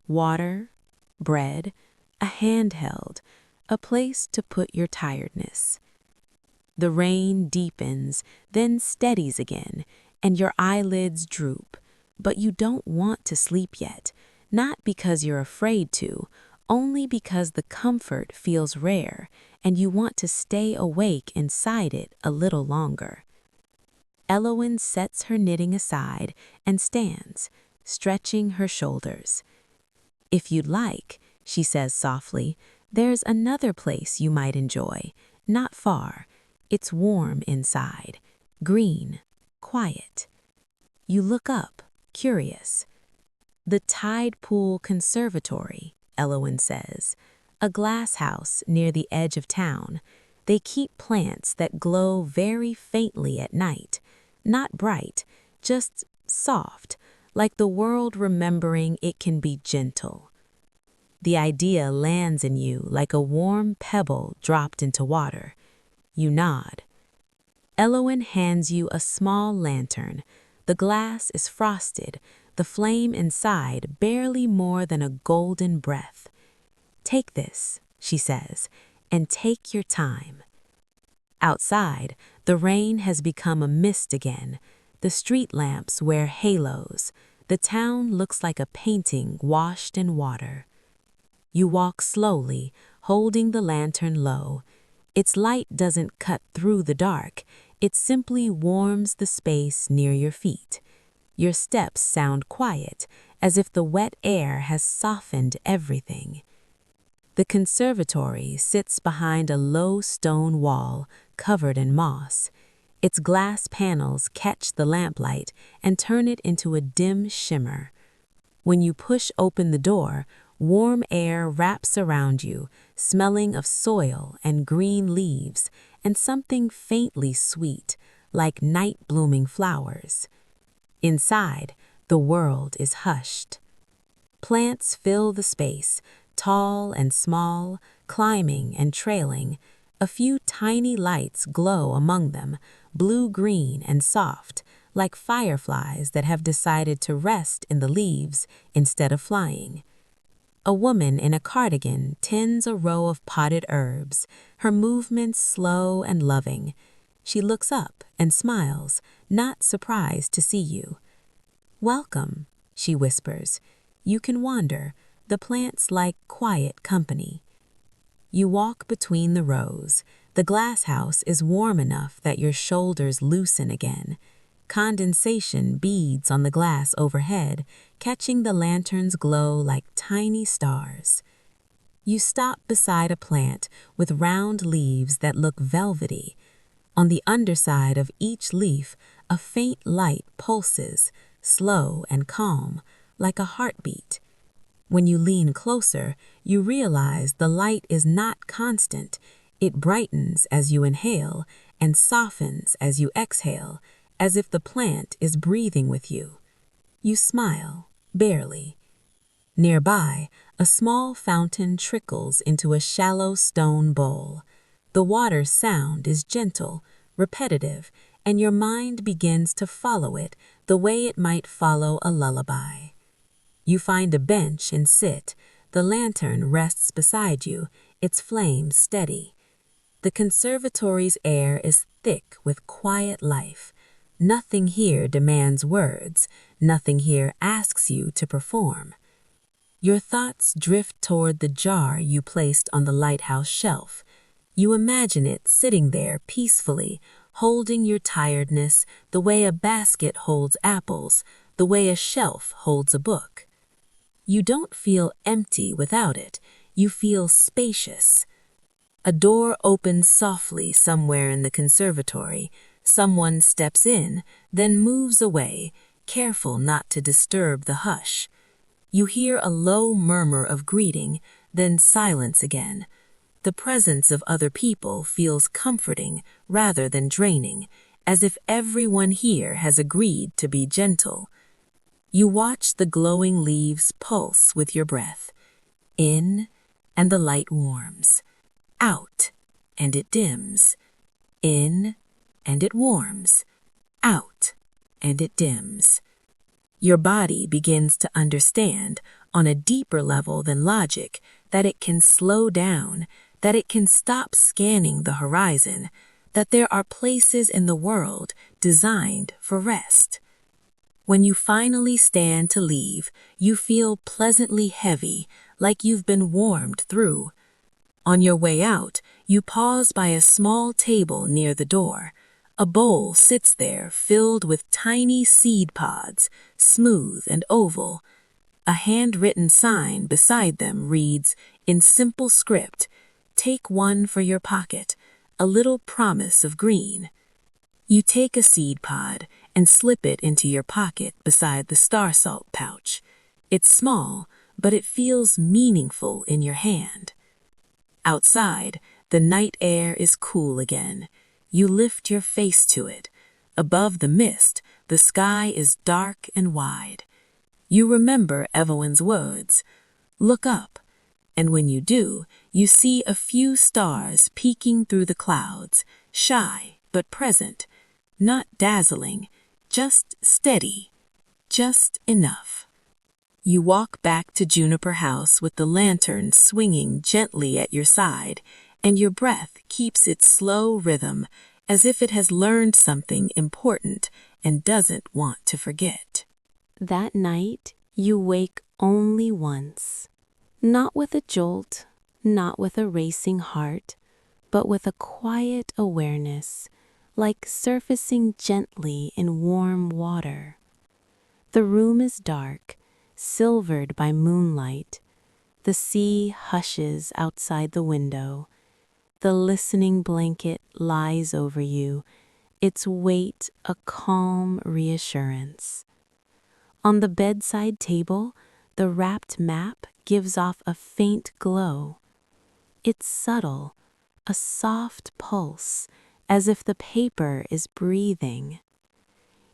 Water, bread, a handheld, a place to put your tiredness. The rain deepens, then steadies again, and your eyelids droop. But you don't want to sleep yet, not because you're afraid to, only because the comfort feels rare, and you want to stay awake inside it a little longer. Elowen sets her knitting aside and stands, stretching her shoulders. "If you'd like," she says softly, "there's another place you might enjoy, not far. It's warm inside, green, quiet." You look up, curious. "The Tide Pool Conservatory," Elowen says, "a glass house near the edge of town. They keep plants that glow very faintly at night, not bright, just soft, like the world remembering it can be gentle." The idea lands in you like a warm pebble dropped into water. You nod. Elowen hands you a small lantern. The glass is frosted, the flame inside barely more than a golden breath. "Take this," she says, "and take your time." Outside, the rain has become a mist again. The street lamps wear halos. The town looks like a painting washed in water. You walk slowly, holding the lantern low. Its light doesn't cut through the dark. It simply warms the space near your feet. Your steps sound quiet, as if the wet air has softened everything. The conservatory sits behind a low stone wall covered in moss. Its glass panels catch the lamplight and turn it into a dim shimmer. When you push open the door, warm air wraps around you, smelling of soil and green leaves and something faintly sweet, like night-blooming flowers. Inside, the world is hushed. Plants fill the space, tall and small, climbing and trailing. A few tiny lights glow among them, blue-green and soft, like fireflies that have decided to rest in the leaves instead of flying. A woman in a cardigan tends a row of potted herbs, her movements slow and loving. She looks up and smiles, not surprised to see you. "Welcome," she whispers. "You can wander. The plants like quiet company." You walk between the rows. The glass house is warm enough that your shoulders loosen again. Condensation beads on the glass overhead, catching the lantern's glow like tiny stars. You stop beside a plant with round leaves that look velvety. On the underside of each leaf, a faint light pulses, slow and calm, like a heartbeat. When you lean closer, you realize the light is not constant. It brightens as you inhale and softens as you exhale, as if the plant is breathing with you. You smile, barely. Nearby, a small fountain trickles into a shallow stone bowl. The water's sound is gentle, repetitive, and your mind begins to follow it the way it might follow a lullaby. You find a bench and sit. The lantern rests beside you, its flame steady. The conservatory's air is thick with quiet life. Nothing here demands words. Nothing here asks you to perform. Your thoughts drift toward the jar you placed on the lighthouse shelf. You imagine it sitting there peacefully, holding your tiredness the way a basket holds apples, the way a shelf holds a book. You don't feel empty without it. You feel spacious. A door opens softly somewhere in the conservatory. Someone steps in, then moves away, careful not to disturb the hush. You hear a low murmur of greeting, then silence again. The presence of other people feels comforting rather than draining, as if everyone here has agreed to be gentle. You watch the glowing leaves pulse with your breath. In, and the light warms. Out, and it dims. In, and it warms. Out, and it dims. Your body begins to understand, on a deeper level than logic, that it can slow down, that it can stop scanning the horizon, that there are places in the world designed for rest. When you finally stand to leave, you feel pleasantly heavy, like you've been warmed through. On your way out, you pause by a small table near the door. A bowl sits there filled with tiny seed pods, smooth and oval. A handwritten sign beside them reads, in simple script, "Take one for your pocket, a little promise of green." You take a seed pod and slip it into your pocket beside the star salt pouch. It's small, but it feels meaningful in your hand. Outside, the night air is cool again. You lift your face to it. Above the mist, the sky is dark and wide. You remember Evelyn's words, "Look up," and when you do, you see a few stars peeking through the clouds, shy but present, not dazzling, just steady, just enough. You walk back to Juniper House with the lantern swinging gently at your side, and your breath keeps its slow rhythm as if it has learned something important and doesn't want to forget. That night, you wake only once. Not with a jolt, not with a racing heart, but with a quiet awareness, like surfacing gently in warm water. The room is dark, silvered by moonlight. The sea hushes outside the window. The listening blanket lies over you, its weight a calm reassurance. On the bedside table, the wrapped map gives off a faint glow. It's subtle, a soft pulse, as if the paper is breathing.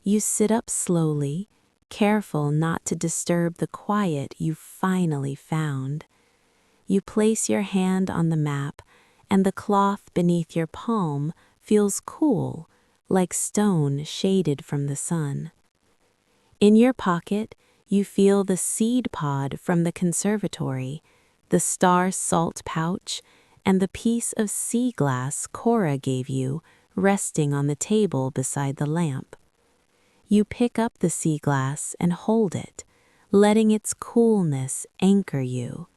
You sit up slowly, careful not to disturb the quiet you've finally found. You place your hand on the map, and the cloth beneath your palm feels cool, like stone shaded from the sun. In your pocket, you feel the seed pod from the conservatory, the star salt pouch, and the piece of sea glass Cora gave you resting on the table beside the lamp. You pick up the sea glass and hold it, letting its coolness anchor you.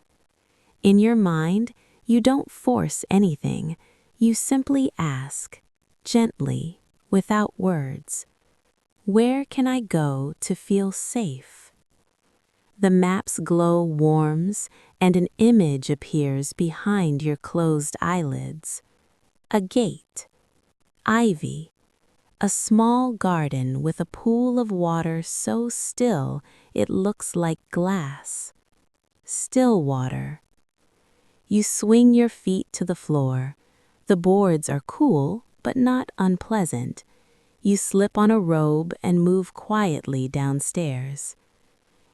In your mind, you don't force anything. You simply ask, gently, without words, "Where can I go to feel safe?" The map's glow warms, and an image appears behind your closed eyelids. A gate, ivy, a small garden with a pool of water so still it looks like glass. Still water. You swing your feet to the floor. The boards are cool, but not unpleasant. You slip on a robe and move quietly downstairs.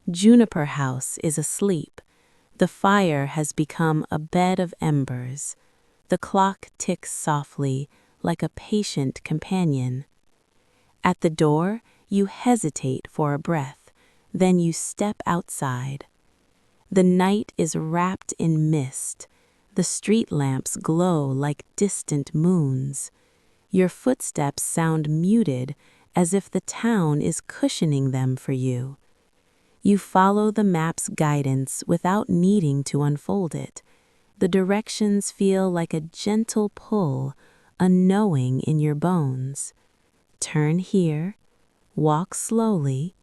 Juniper House is asleep. The fire has become a bed of embers. The clock ticks softly, like a patient companion. At the door, you hesitate for a breath, then you step outside. The night is wrapped in mist. The street lamps glow like distant moons. Your footsteps sound muted, as if the town is cushioning them for you. You follow the map's guidance without needing to unfold it. The directions feel like a gentle pull, a knowing in your bones. Turn here, walk slowly,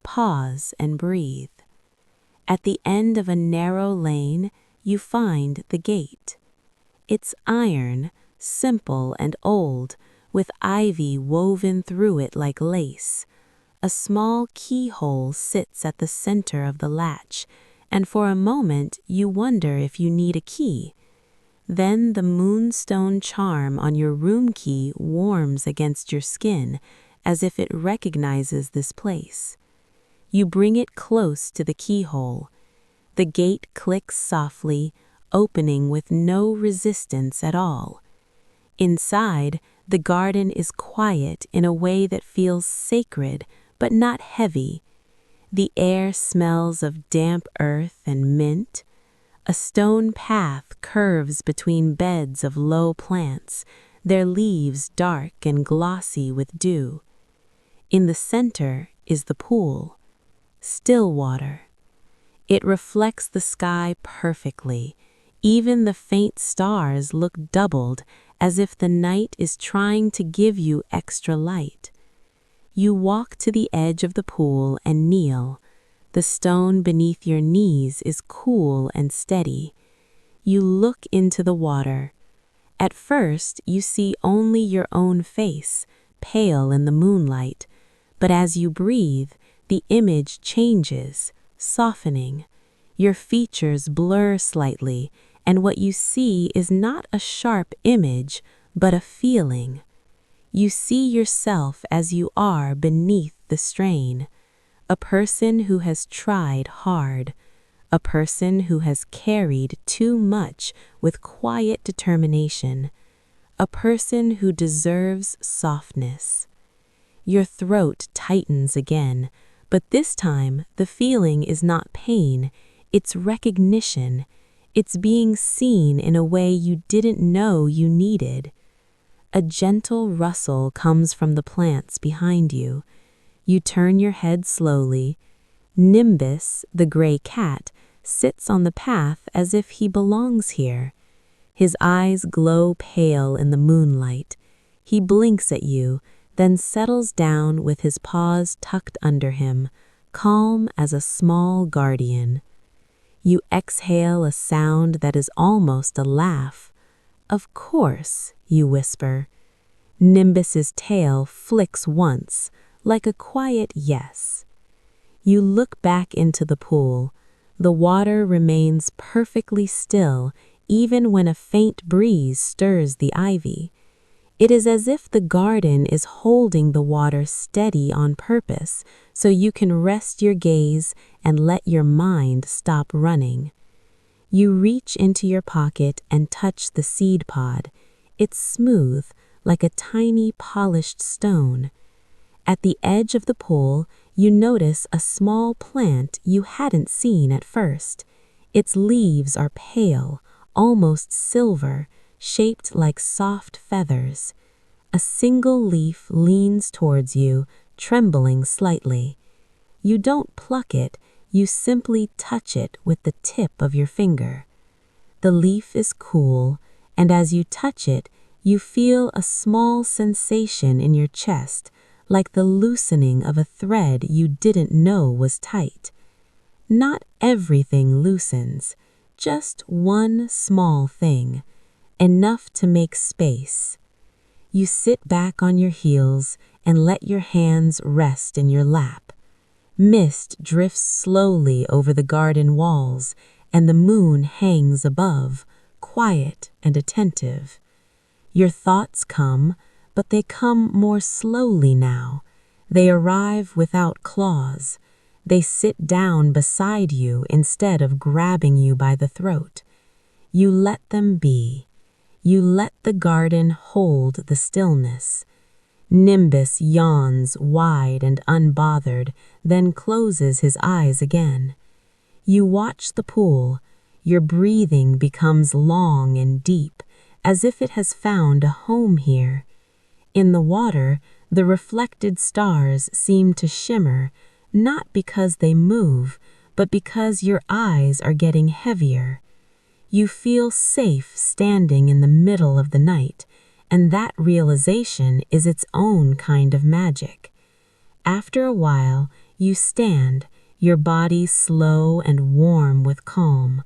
pause and breathe. At the end of a narrow lane, you find the gate. It's iron, simple and old, with ivy woven through it like lace. A small keyhole sits at the center of the latch, and for a moment you wonder if you need a key. Then the moonstone charm on your room key warms against your skin, as if it recognizes this place. You bring it close to the keyhole. The gate clicks softly, opening with no resistance at all. Inside, the garden is quiet in a way that feels sacred, but not heavy. The air smells of damp earth and mint. A stone path curves between beds of low plants, their leaves dark and glossy with dew. In the center is the pool, still water. It reflects the sky perfectly. Even the faint stars look doubled, as if the night is trying to give you extra light. You walk to the edge of the pool and kneel. The stone beneath your knees is cool and steady. You look into the water. At first, you see only your own face, pale in the moonlight, but as you breathe, the image changes, softening. Your features blur slightly, and what you see is not a sharp image, but a feeling. You see yourself as you are beneath the strain, a person who has tried hard, a person who has carried too much with quiet determination, a person who deserves softness. Your throat tightens again, but this time the feeling is not pain, it's recognition. It's being seen in a way you didn't know you needed. A gentle rustle comes from the plants behind you. You turn your head slowly. Nimbus, the gray cat, sits on the path as if he belongs here. His eyes glow pale in the moonlight. He blinks at you, then settles down with his paws tucked under him, calm as a small guardian. You exhale a sound that is almost a laugh. Of course, you whisper. Nimbus's tail flicks once, like a quiet yes. You look back into the pool. The water remains perfectly still, even when a faint breeze stirs the ivy. It is as if the garden is holding the water steady on purpose, so you can rest your gaze and let your mind stop running. You reach into your pocket and touch the seed pod. It's smooth, like a tiny polished stone. At the edge of the pool, you notice a small plant you hadn't seen at first. Its leaves are pale, almost silver, shaped like soft feathers. A single leaf leans towards you, trembling slightly. You don't pluck it, you simply touch it with the tip of your finger. The leaf is cool, and as you touch it, you feel a small sensation in your chest, like the loosening of a thread you didn't know was tight. Not everything loosens, just one small thing, enough to make space. You sit back on your heels and let your hands rest in your lap. Mist drifts slowly over the garden walls, and the moon hangs above, quiet and attentive. Your thoughts come, but they come more slowly now. They arrive without claws. They sit down beside you instead of grabbing you by the throat. You let them be. You let the garden hold the stillness. Nimbus yawns wide and unbothered, then closes his eyes again. You watch the pool. Your breathing becomes long and deep, as if it has found a home here. In the water, the reflected stars seem to shimmer, not because they move, but because your eyes are getting heavier. You feel safe standing in the middle of the night, and that realization is its own kind of magic. After a while, you stand, your body slow and warm with calm.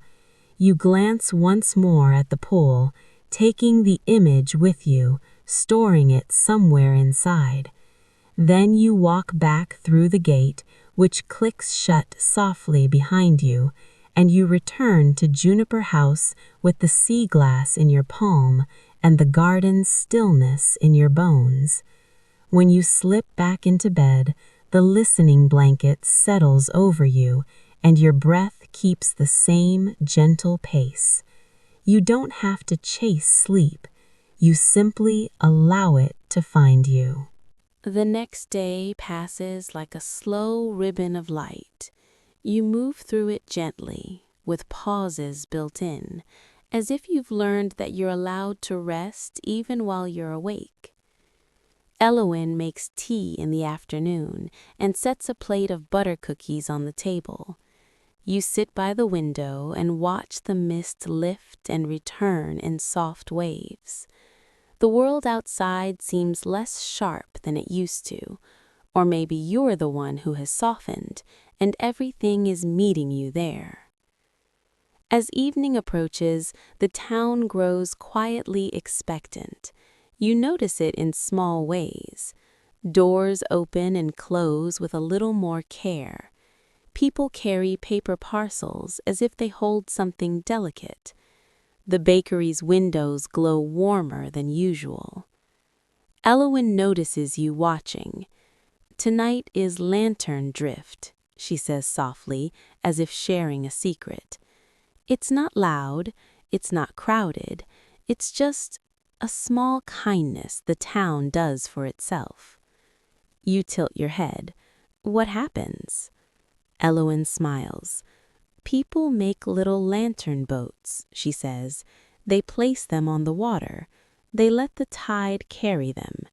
You glance once more at the pool, taking the image with you, storing it somewhere inside. Then you walk back through the gate, which clicks shut softly behind you, and you return to Juniper House with the sea glass in your palm and the garden's stillness in your bones. When you slip back into bed, the listening blanket settles over you, and your breath keeps the same gentle pace. You don't have to chase sleep. You simply allow it to find you. The next day passes like a slow ribbon of light. You move through it gently, with pauses built in, as if you've learned that you're allowed to rest even while you're awake. Elowen makes tea in the afternoon and sets a plate of butter cookies on the table. You sit by the window and watch the mist lift and return in soft waves. The world outside seems less sharp than it used to, or maybe you're the one who has softened, and everything is meeting you there. As evening approaches, the town grows quietly expectant. You notice it in small ways. Doors open and close with a little more care. People carry paper parcels as if they hold something delicate. The bakery's windows glow warmer than usual. Elowen notices you watching. "Tonight is lantern drift," she says softly, as if sharing a secret. "It's not loud, it's not crowded, it's just a small kindness the town does for itself." You tilt your head. "What happens?" Elowen smiles. "People make little lantern boats," she says. "They place them on the water. They let the tide carry them.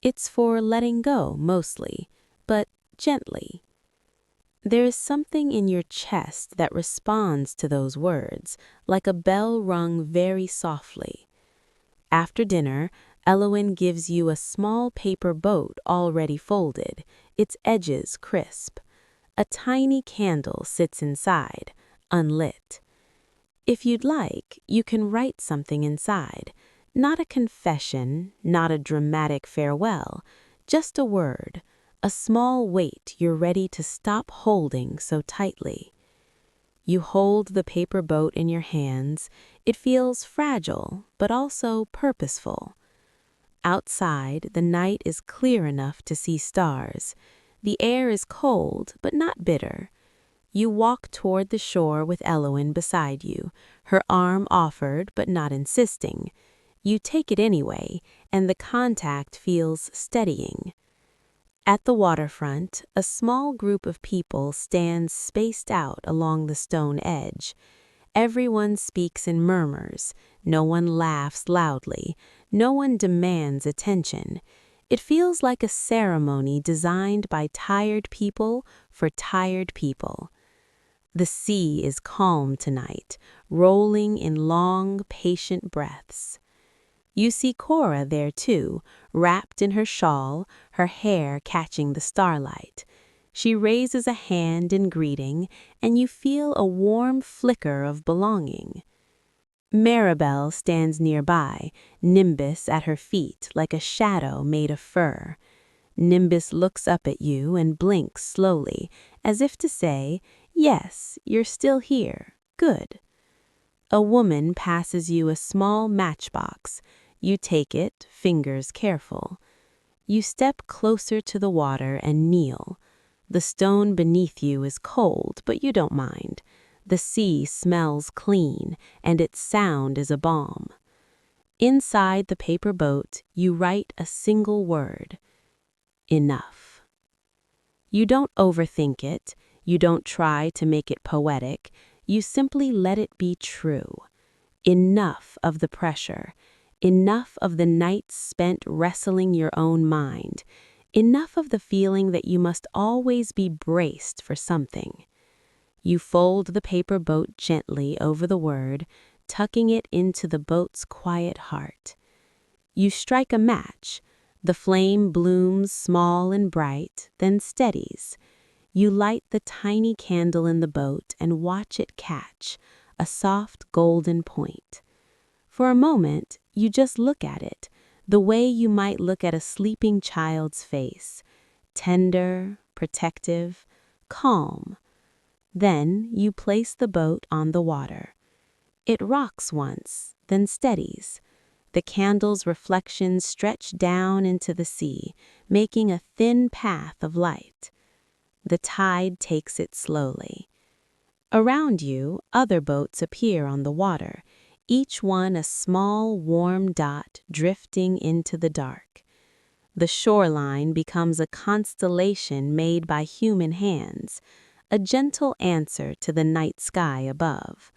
It's for letting go, mostly, but gently." There is something in your chest that responds to those words, like a bell rung very softly. After dinner, Elowen gives you a small paper boat already folded, its edges crisp. A tiny candle sits inside, unlit. If you'd like, you can write something inside. Not a confession, not a dramatic farewell, just a word, a small weight you're ready to stop holding so tightly. You hold the paper boat in your hands. It feels fragile, but also purposeful. Outside, the night is clear enough to see stars. The air is cold, but not bitter. You walk toward the shore with Elowen beside you, her arm offered but not insisting. You take it anyway, and the contact feels steadying. At the waterfront, a small group of people stands spaced out along the stone edge. Everyone speaks in murmurs. No one laughs loudly. No one demands attention. It feels like a ceremony designed by tired people for tired people. The sea is calm tonight, rolling in long, patient breaths. You see Cora there too, wrapped in her shawl, her hair catching the starlight. She raises a hand in greeting, and you feel a warm flicker of belonging. Maribel stands nearby, Nimbus at her feet like a shadow made of fur. Nimbus looks up at you and blinks slowly, as if to say, "Yes, you're still here. Good." A woman passes you a small matchbox. You take it, fingers careful. You step closer to the water and kneel. The stone beneath you is cold, but you don't mind. The sea smells clean, and its sound is a balm. Inside the paper boat, you write a single word: enough. You don't overthink it. You don't try to make it poetic. You simply let it be true. Enough of the pressure. Enough of the nights spent wrestling your own mind. Enough of the feeling that you must always be braced for something. You fold the paper boat gently over the word, tucking it into the boat's quiet heart. You strike a match. The flame blooms small and bright, then steadies. You light the tiny candle in the boat and watch it catch, a soft golden point. For a moment, you just look at it, the way you might look at a sleeping child's face, tender, protective, calm. Then you place the boat on the water. It rocks once, then steadies. The candle's reflections stretch down into the sea, making a thin path of light. The tide takes it slowly. Around you, other boats appear on the water, each one a small, warm dot drifting into the dark. The shoreline becomes a constellation made by human hands, a gentle answer to the night sky above.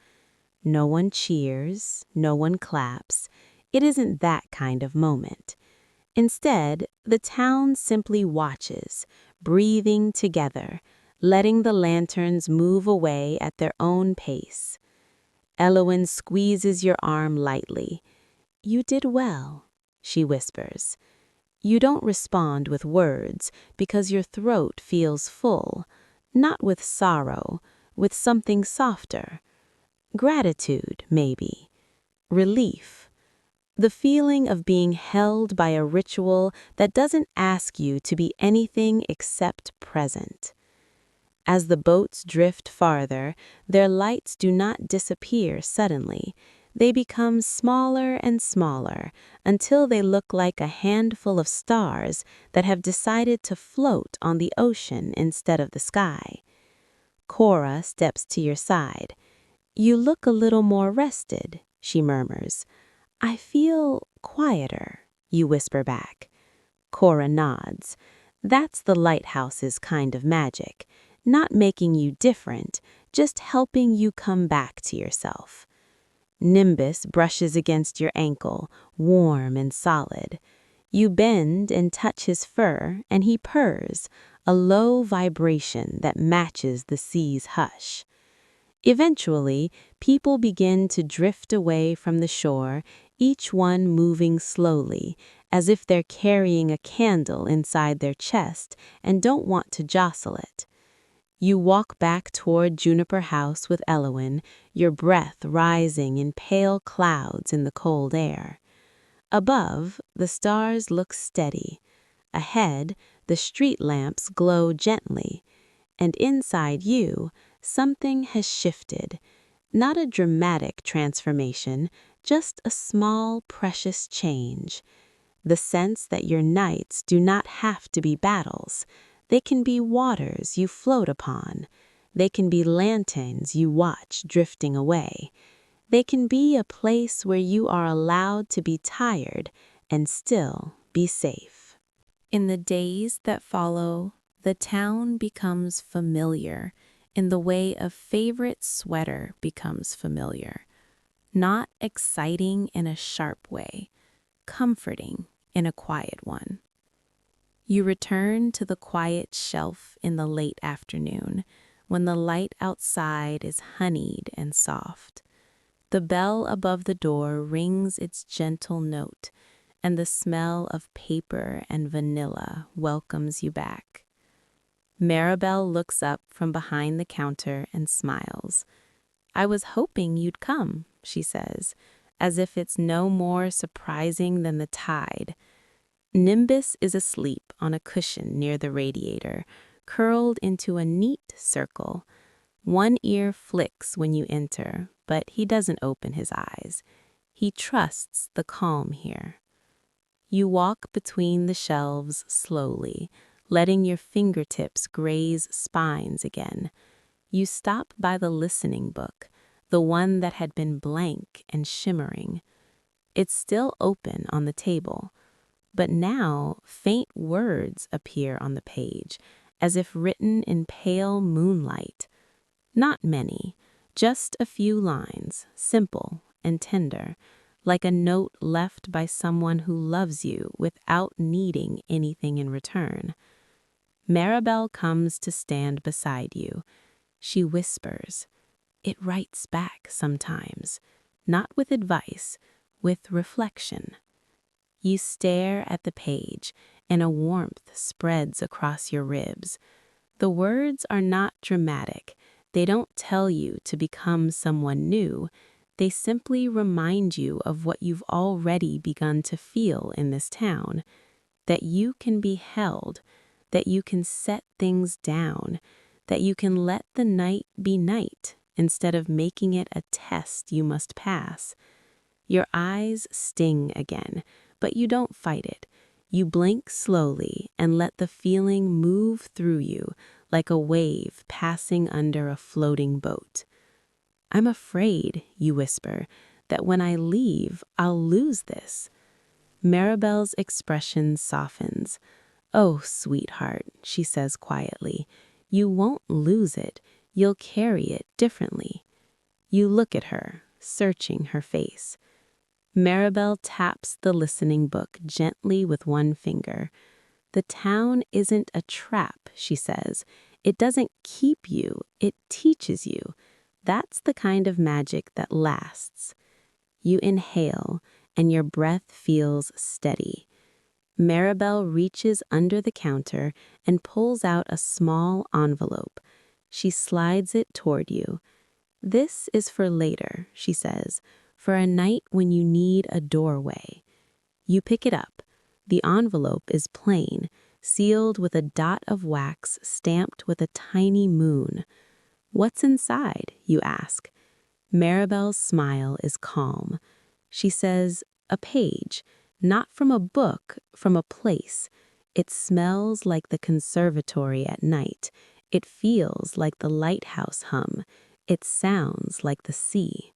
No one cheers, no one claps. It isn't that kind of moment. Instead, the town simply watches, breathing together, letting the lanterns move away at their own pace. Elowen squeezes your arm lightly. "You did well," she whispers. You don't respond with words because your throat feels full, not with sorrow, with something softer. Gratitude, maybe. Relief. The feeling of being held by a ritual that doesn't ask you to be anything except present. As the boats drift farther, their lights do not disappear suddenly. They become smaller and smaller until they look like a handful of stars that have decided to float on the ocean instead of the sky. Cora steps to your side. "You look a little more rested," she murmurs. "I feel quieter," you whisper back. Cora nods. That's the Lighthouse's kind of magic. Not making you different, just helping you come back to yourself. Nimbus brushes against your ankle, warm and solid. You bend and touch his fur, and he purrs, a low vibration that matches the sea's hush. Eventually, people begin to drift away from the shore, each one moving slowly, as if they're carrying a candle inside their chest and don't want to jostle it. You walk back toward Juniper House with Elowen, your breath rising in pale clouds in the cold air. Above, the stars look steady. Ahead, the street lamps glow gently. And inside you, something has shifted. Not a dramatic transformation, just a small, precious change. The sense that your nights do not have to be battles. They can be waters you float upon. They can be lanterns you watch drifting away. They can be a place where you are allowed to be tired and still be safe. In the days that follow, the town becomes familiar in the way a favorite sweater becomes familiar. Not exciting in a sharp way, comforting in a quiet one. You return to the quiet shelf in the late afternoon, when the light outside is honeyed and soft. The bell above the door rings its gentle note, and the smell of paper and vanilla welcomes you back. Maribel looks up from behind the counter and smiles. "I was hoping you'd come," she says, as if it's no more surprising than the tide. Nimbus is asleep on a cushion near the radiator, curled into a neat circle. One ear flicks when you enter, but he doesn't open his eyes. He trusts the calm here. You walk between the shelves slowly, letting your fingertips graze spines again. You stop by the listening book, the one that had been blank and shimmering. It's still open on the table, but now faint words appear on the page, as if written in pale moonlight. Not many, just a few lines, simple and tender, like a note left by someone who loves you without needing anything in return. Maribel comes to stand beside you. She whispers. It writes back sometimes, not with advice, with reflection. You stare at the page, and a warmth spreads across your ribs. The words are not dramatic. They don't tell you to become someone new. They simply remind you of what you've already begun to feel in this town, that you can be held, that you can set things down, that you can let the night be night instead of making it a test you must pass. Your eyes sting again, but you don't fight it. You blink slowly and let the feeling move through you like a wave passing under a floating boat. I'm afraid, you whisper, that when I leave, I'll lose this. Maribel's expression softens. Oh, sweetheart, she says quietly, you won't lose it. You'll carry it differently. You look at her, searching her face. Maribel taps the listening book gently with one finger. The town isn't a trap, she says. It doesn't keep you, it teaches you. That's the kind of magic that lasts. You inhale, and your breath feels steady. Maribel reaches under the counter and pulls out a small envelope. She slides it toward you. This is for later, she says, for a night when you need a doorway. You pick it up. The envelope is plain, sealed with a dot of wax stamped with a tiny moon. What's inside, you ask. Maribel's smile is calm. She says, a page, not from a book, from a place. It smells like the conservatory at night. It feels like the lighthouse hum. It sounds like the sea.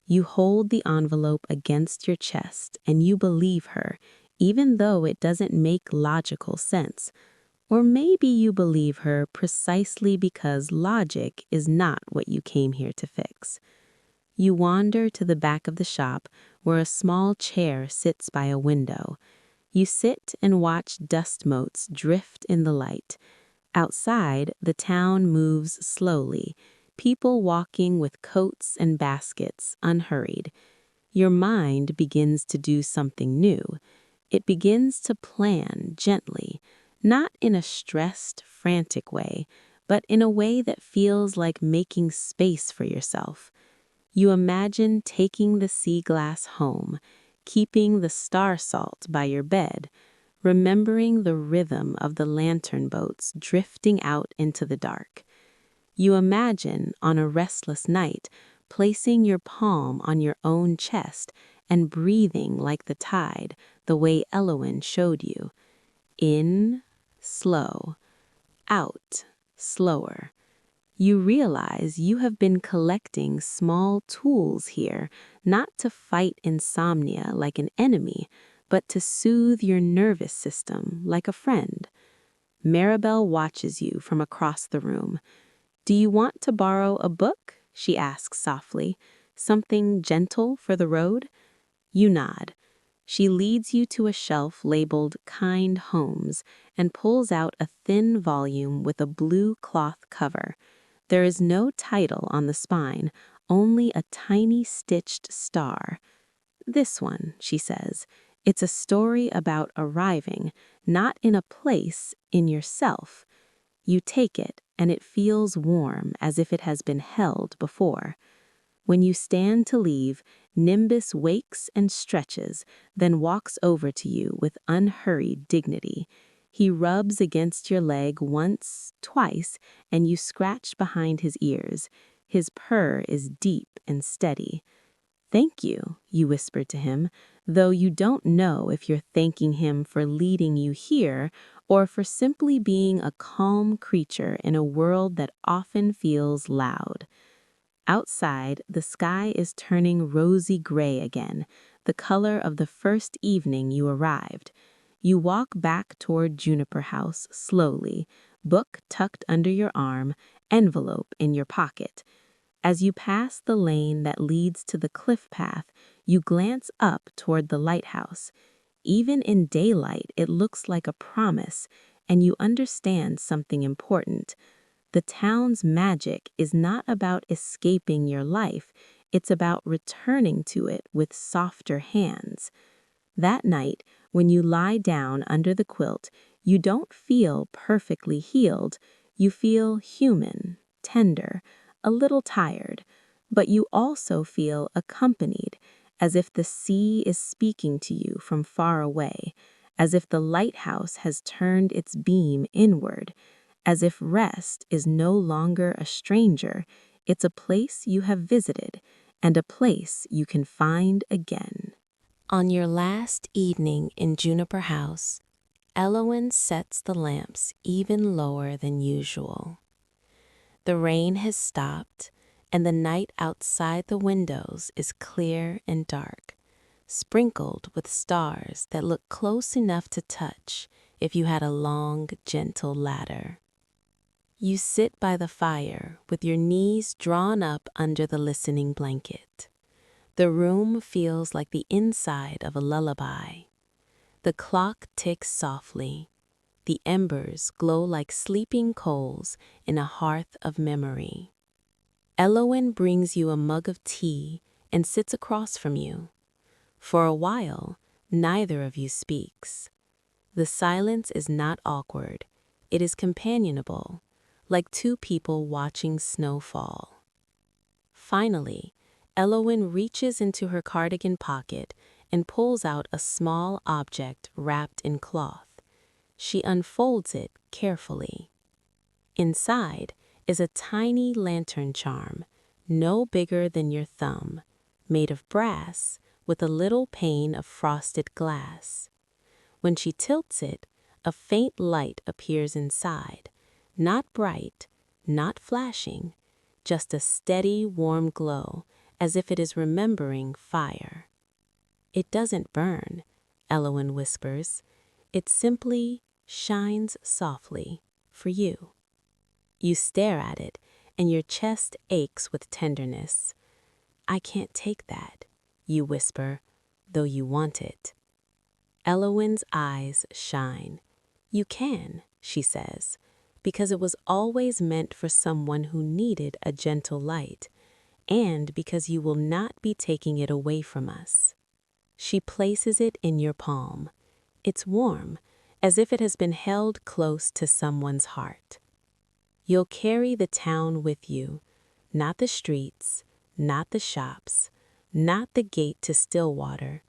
You hold the envelope against your chest and you believe her, even though it doesn't make logical sense. Or maybe you believe her precisely because logic is not what you came here to fix. You wander to the back of the shop where a small chair sits by a window. You sit and watch dust motes drift in the light. Outside, the town moves slowly, people walking with coats and baskets, unhurried. Your mind begins to do something new. It begins to plan gently, not in a stressed, frantic way, but in a way that feels like making space for yourself. You imagine taking the sea glass home, keeping the star salt by your bed, remembering the rhythm of the lantern boats drifting out into the dark. You imagine, on a restless night, placing your palm on your own chest and breathing like the tide, the way Elowen showed you. In, slow. Out, slower. You realize you have been collecting small tools here, not to fight insomnia like an enemy, but to soothe your nervous system like a friend. Maribel watches you from across the room. Do you want to borrow a book? She asks softly. Something gentle for the road? You nod. She leads you to a shelf labeled Kind Homes and pulls out a thin volume with a blue cloth cover. There is no title on the spine, only a tiny stitched star. This one, she says. It's a story about arriving, not in a place, in yourself. You take it, and it feels warm, as if it has been held before. When you stand to leave, Nimbus wakes and stretches, then walks over to you with unhurried dignity. He rubs against your leg once, twice, and you scratch behind his ears. His purr is deep and steady. "Thank you," you whisper to him, though you don't know if you're thanking him for leading you here or for simply being a calm creature in a world that often feels loud. Outside, the sky is turning rosy gray again, the color of the first evening you arrived. You walk back toward Juniper House slowly, book tucked under your arm, envelope in your pocket. As you pass the lane that leads to the cliff path, you glance up toward the lighthouse. Even in daylight, it looks like a promise, and you understand something important. The town's magic is not about escaping your life, it's about returning to it with softer hands. That night, when you lie down under the quilt, you don't feel perfectly healed. You feel human, tender, a little tired, but you also feel accompanied, as if the sea is speaking to you from far away, as if the lighthouse has turned its beam inward, as if rest is no longer a stranger, it's a place you have visited and a place you can find again. On your last evening in Juniper House, Elowen sets the lamps even lower than usual. The rain has stopped, and the night outside the windows is clear and dark, sprinkled with stars that look close enough to touch if you had a long, gentle ladder. You sit by the fire with your knees drawn up under the listening blanket. The room feels like the inside of a lullaby. The clock ticks softly. The embers glow like sleeping coals in a hearth of memory. Elowen brings you a mug of tea and sits across from you. For a while, neither of you speaks. The silence is not awkward. It is companionable, like two people watching snow fall. Finally, Elowen reaches into her cardigan pocket and pulls out a small object wrapped in cloth. She unfolds it carefully. Inside is a tiny lantern charm, no bigger than your thumb, made of brass with a little pane of frosted glass. When she tilts it, a faint light appears inside, not bright, not flashing, just a steady, warm glow, as if it is remembering fire. "It doesn't burn," Elowen whispers. "It simply shines softly for you." You stare at it, and your chest aches with tenderness. "I can't take that," you whisper, though you want it. Elowen's eyes shine. "You can," she says, "because it was always meant for someone who needed a gentle light, and because you will not be taking it away from us." She places it in your palm. It's warm, as if it has been held close to someone's heart. You'll carry the town with you, not the streets, not the shops, not the gate to Stillwater.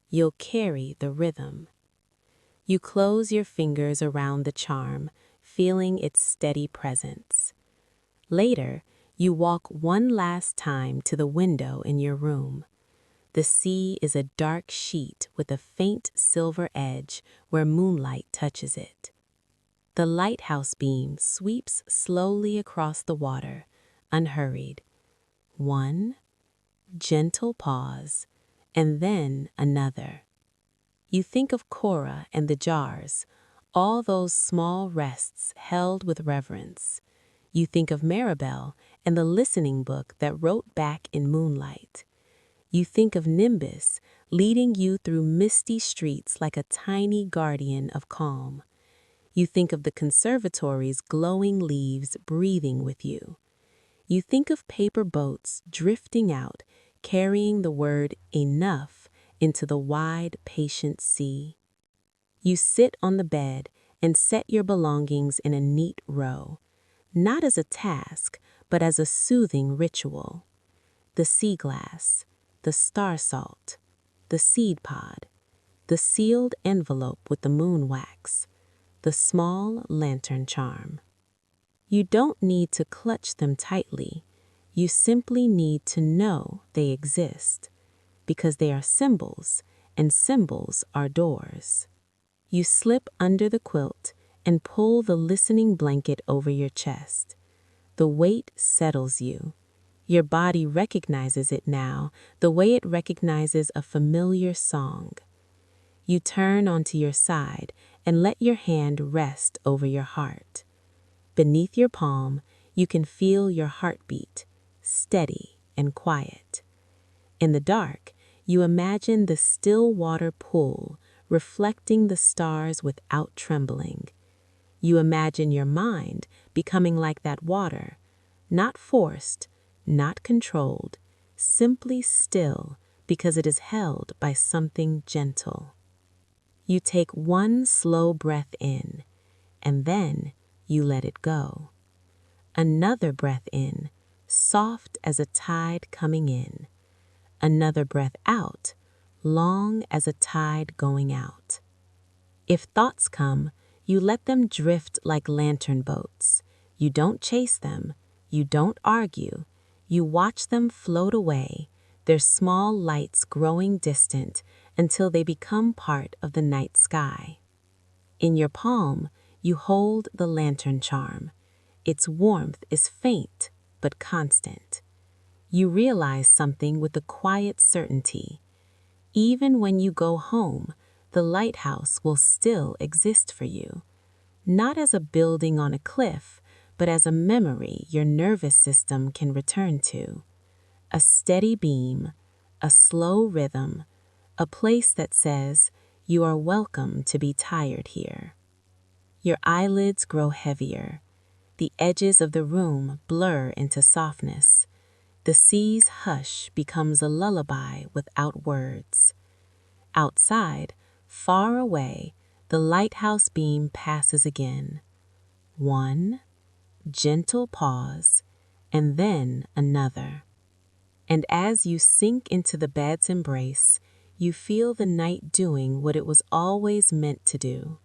You'll carry the rhythm. You close your fingers around the charm, feeling its steady presence. Later, you walk one last time to the window in your room. The sea is a dark sheet with a faint silver edge where moonlight touches it. The lighthouse beam sweeps slowly across the water, unhurried. One gentle pause, and then another. You think of Cora and the jars, all those small rests held with reverence. You think of Maribel and the listening book that wrote back in moonlight. You think of Nimbus leading you through misty streets like a tiny guardian of calm. You think of the conservatory's glowing leaves breathing with you. You think of paper boats drifting out, carrying the word enough into the wide, patient sea. You sit on the bed and set your belongings in a neat row, not as a task, but as a soothing ritual. The sea glass, the star salt, the seed pod, the sealed envelope with the moon wax, the small lantern charm. You don't need to clutch them tightly. You simply need to know they exist. because they are symbols, and symbols are doors. You slip under the quilt and pull the listening blanket over your chest. The weight settles you. Your body recognizes it now, the way it recognizes a familiar song. You turn onto your side and let your hand rest over your heart. Beneath your palm, you can feel your heartbeat, steady and quiet. In the dark, you imagine the still water pool reflecting the stars without trembling. You imagine your mind becoming like that water, not forced, not controlled, simply still because it is held by something gentle. You take one slow breath in, and then you let it go. Another breath in, soft as a tide coming in. Another breath out, long as a tide going out. If thoughts come, you let them drift like lantern boats. You don't chase them. You don't argue. You watch them float away, their small lights growing distant until they become part of the night sky. In your palm, you hold the lantern charm. Its warmth is faint but constant. You realize something with a quiet certainty. Even when you go home, the lighthouse will still exist for you. Not as a building on a cliff, but as a memory your nervous system can return to. A steady beam, a slow rhythm, a place that says, you are welcome to be tired here. Your eyelids grow heavier. The edges of the room blur into softness. The sea's hush becomes a lullaby without words. Outside, far away, the lighthouse beam passes again. One gentle pause, and then another. And as you sink into the bed's embrace, you feel the night doing what it was always meant to do.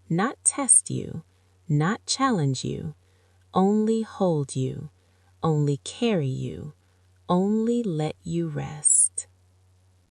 Not test you, not challenge you, only hold you, only carry you, only let you rest.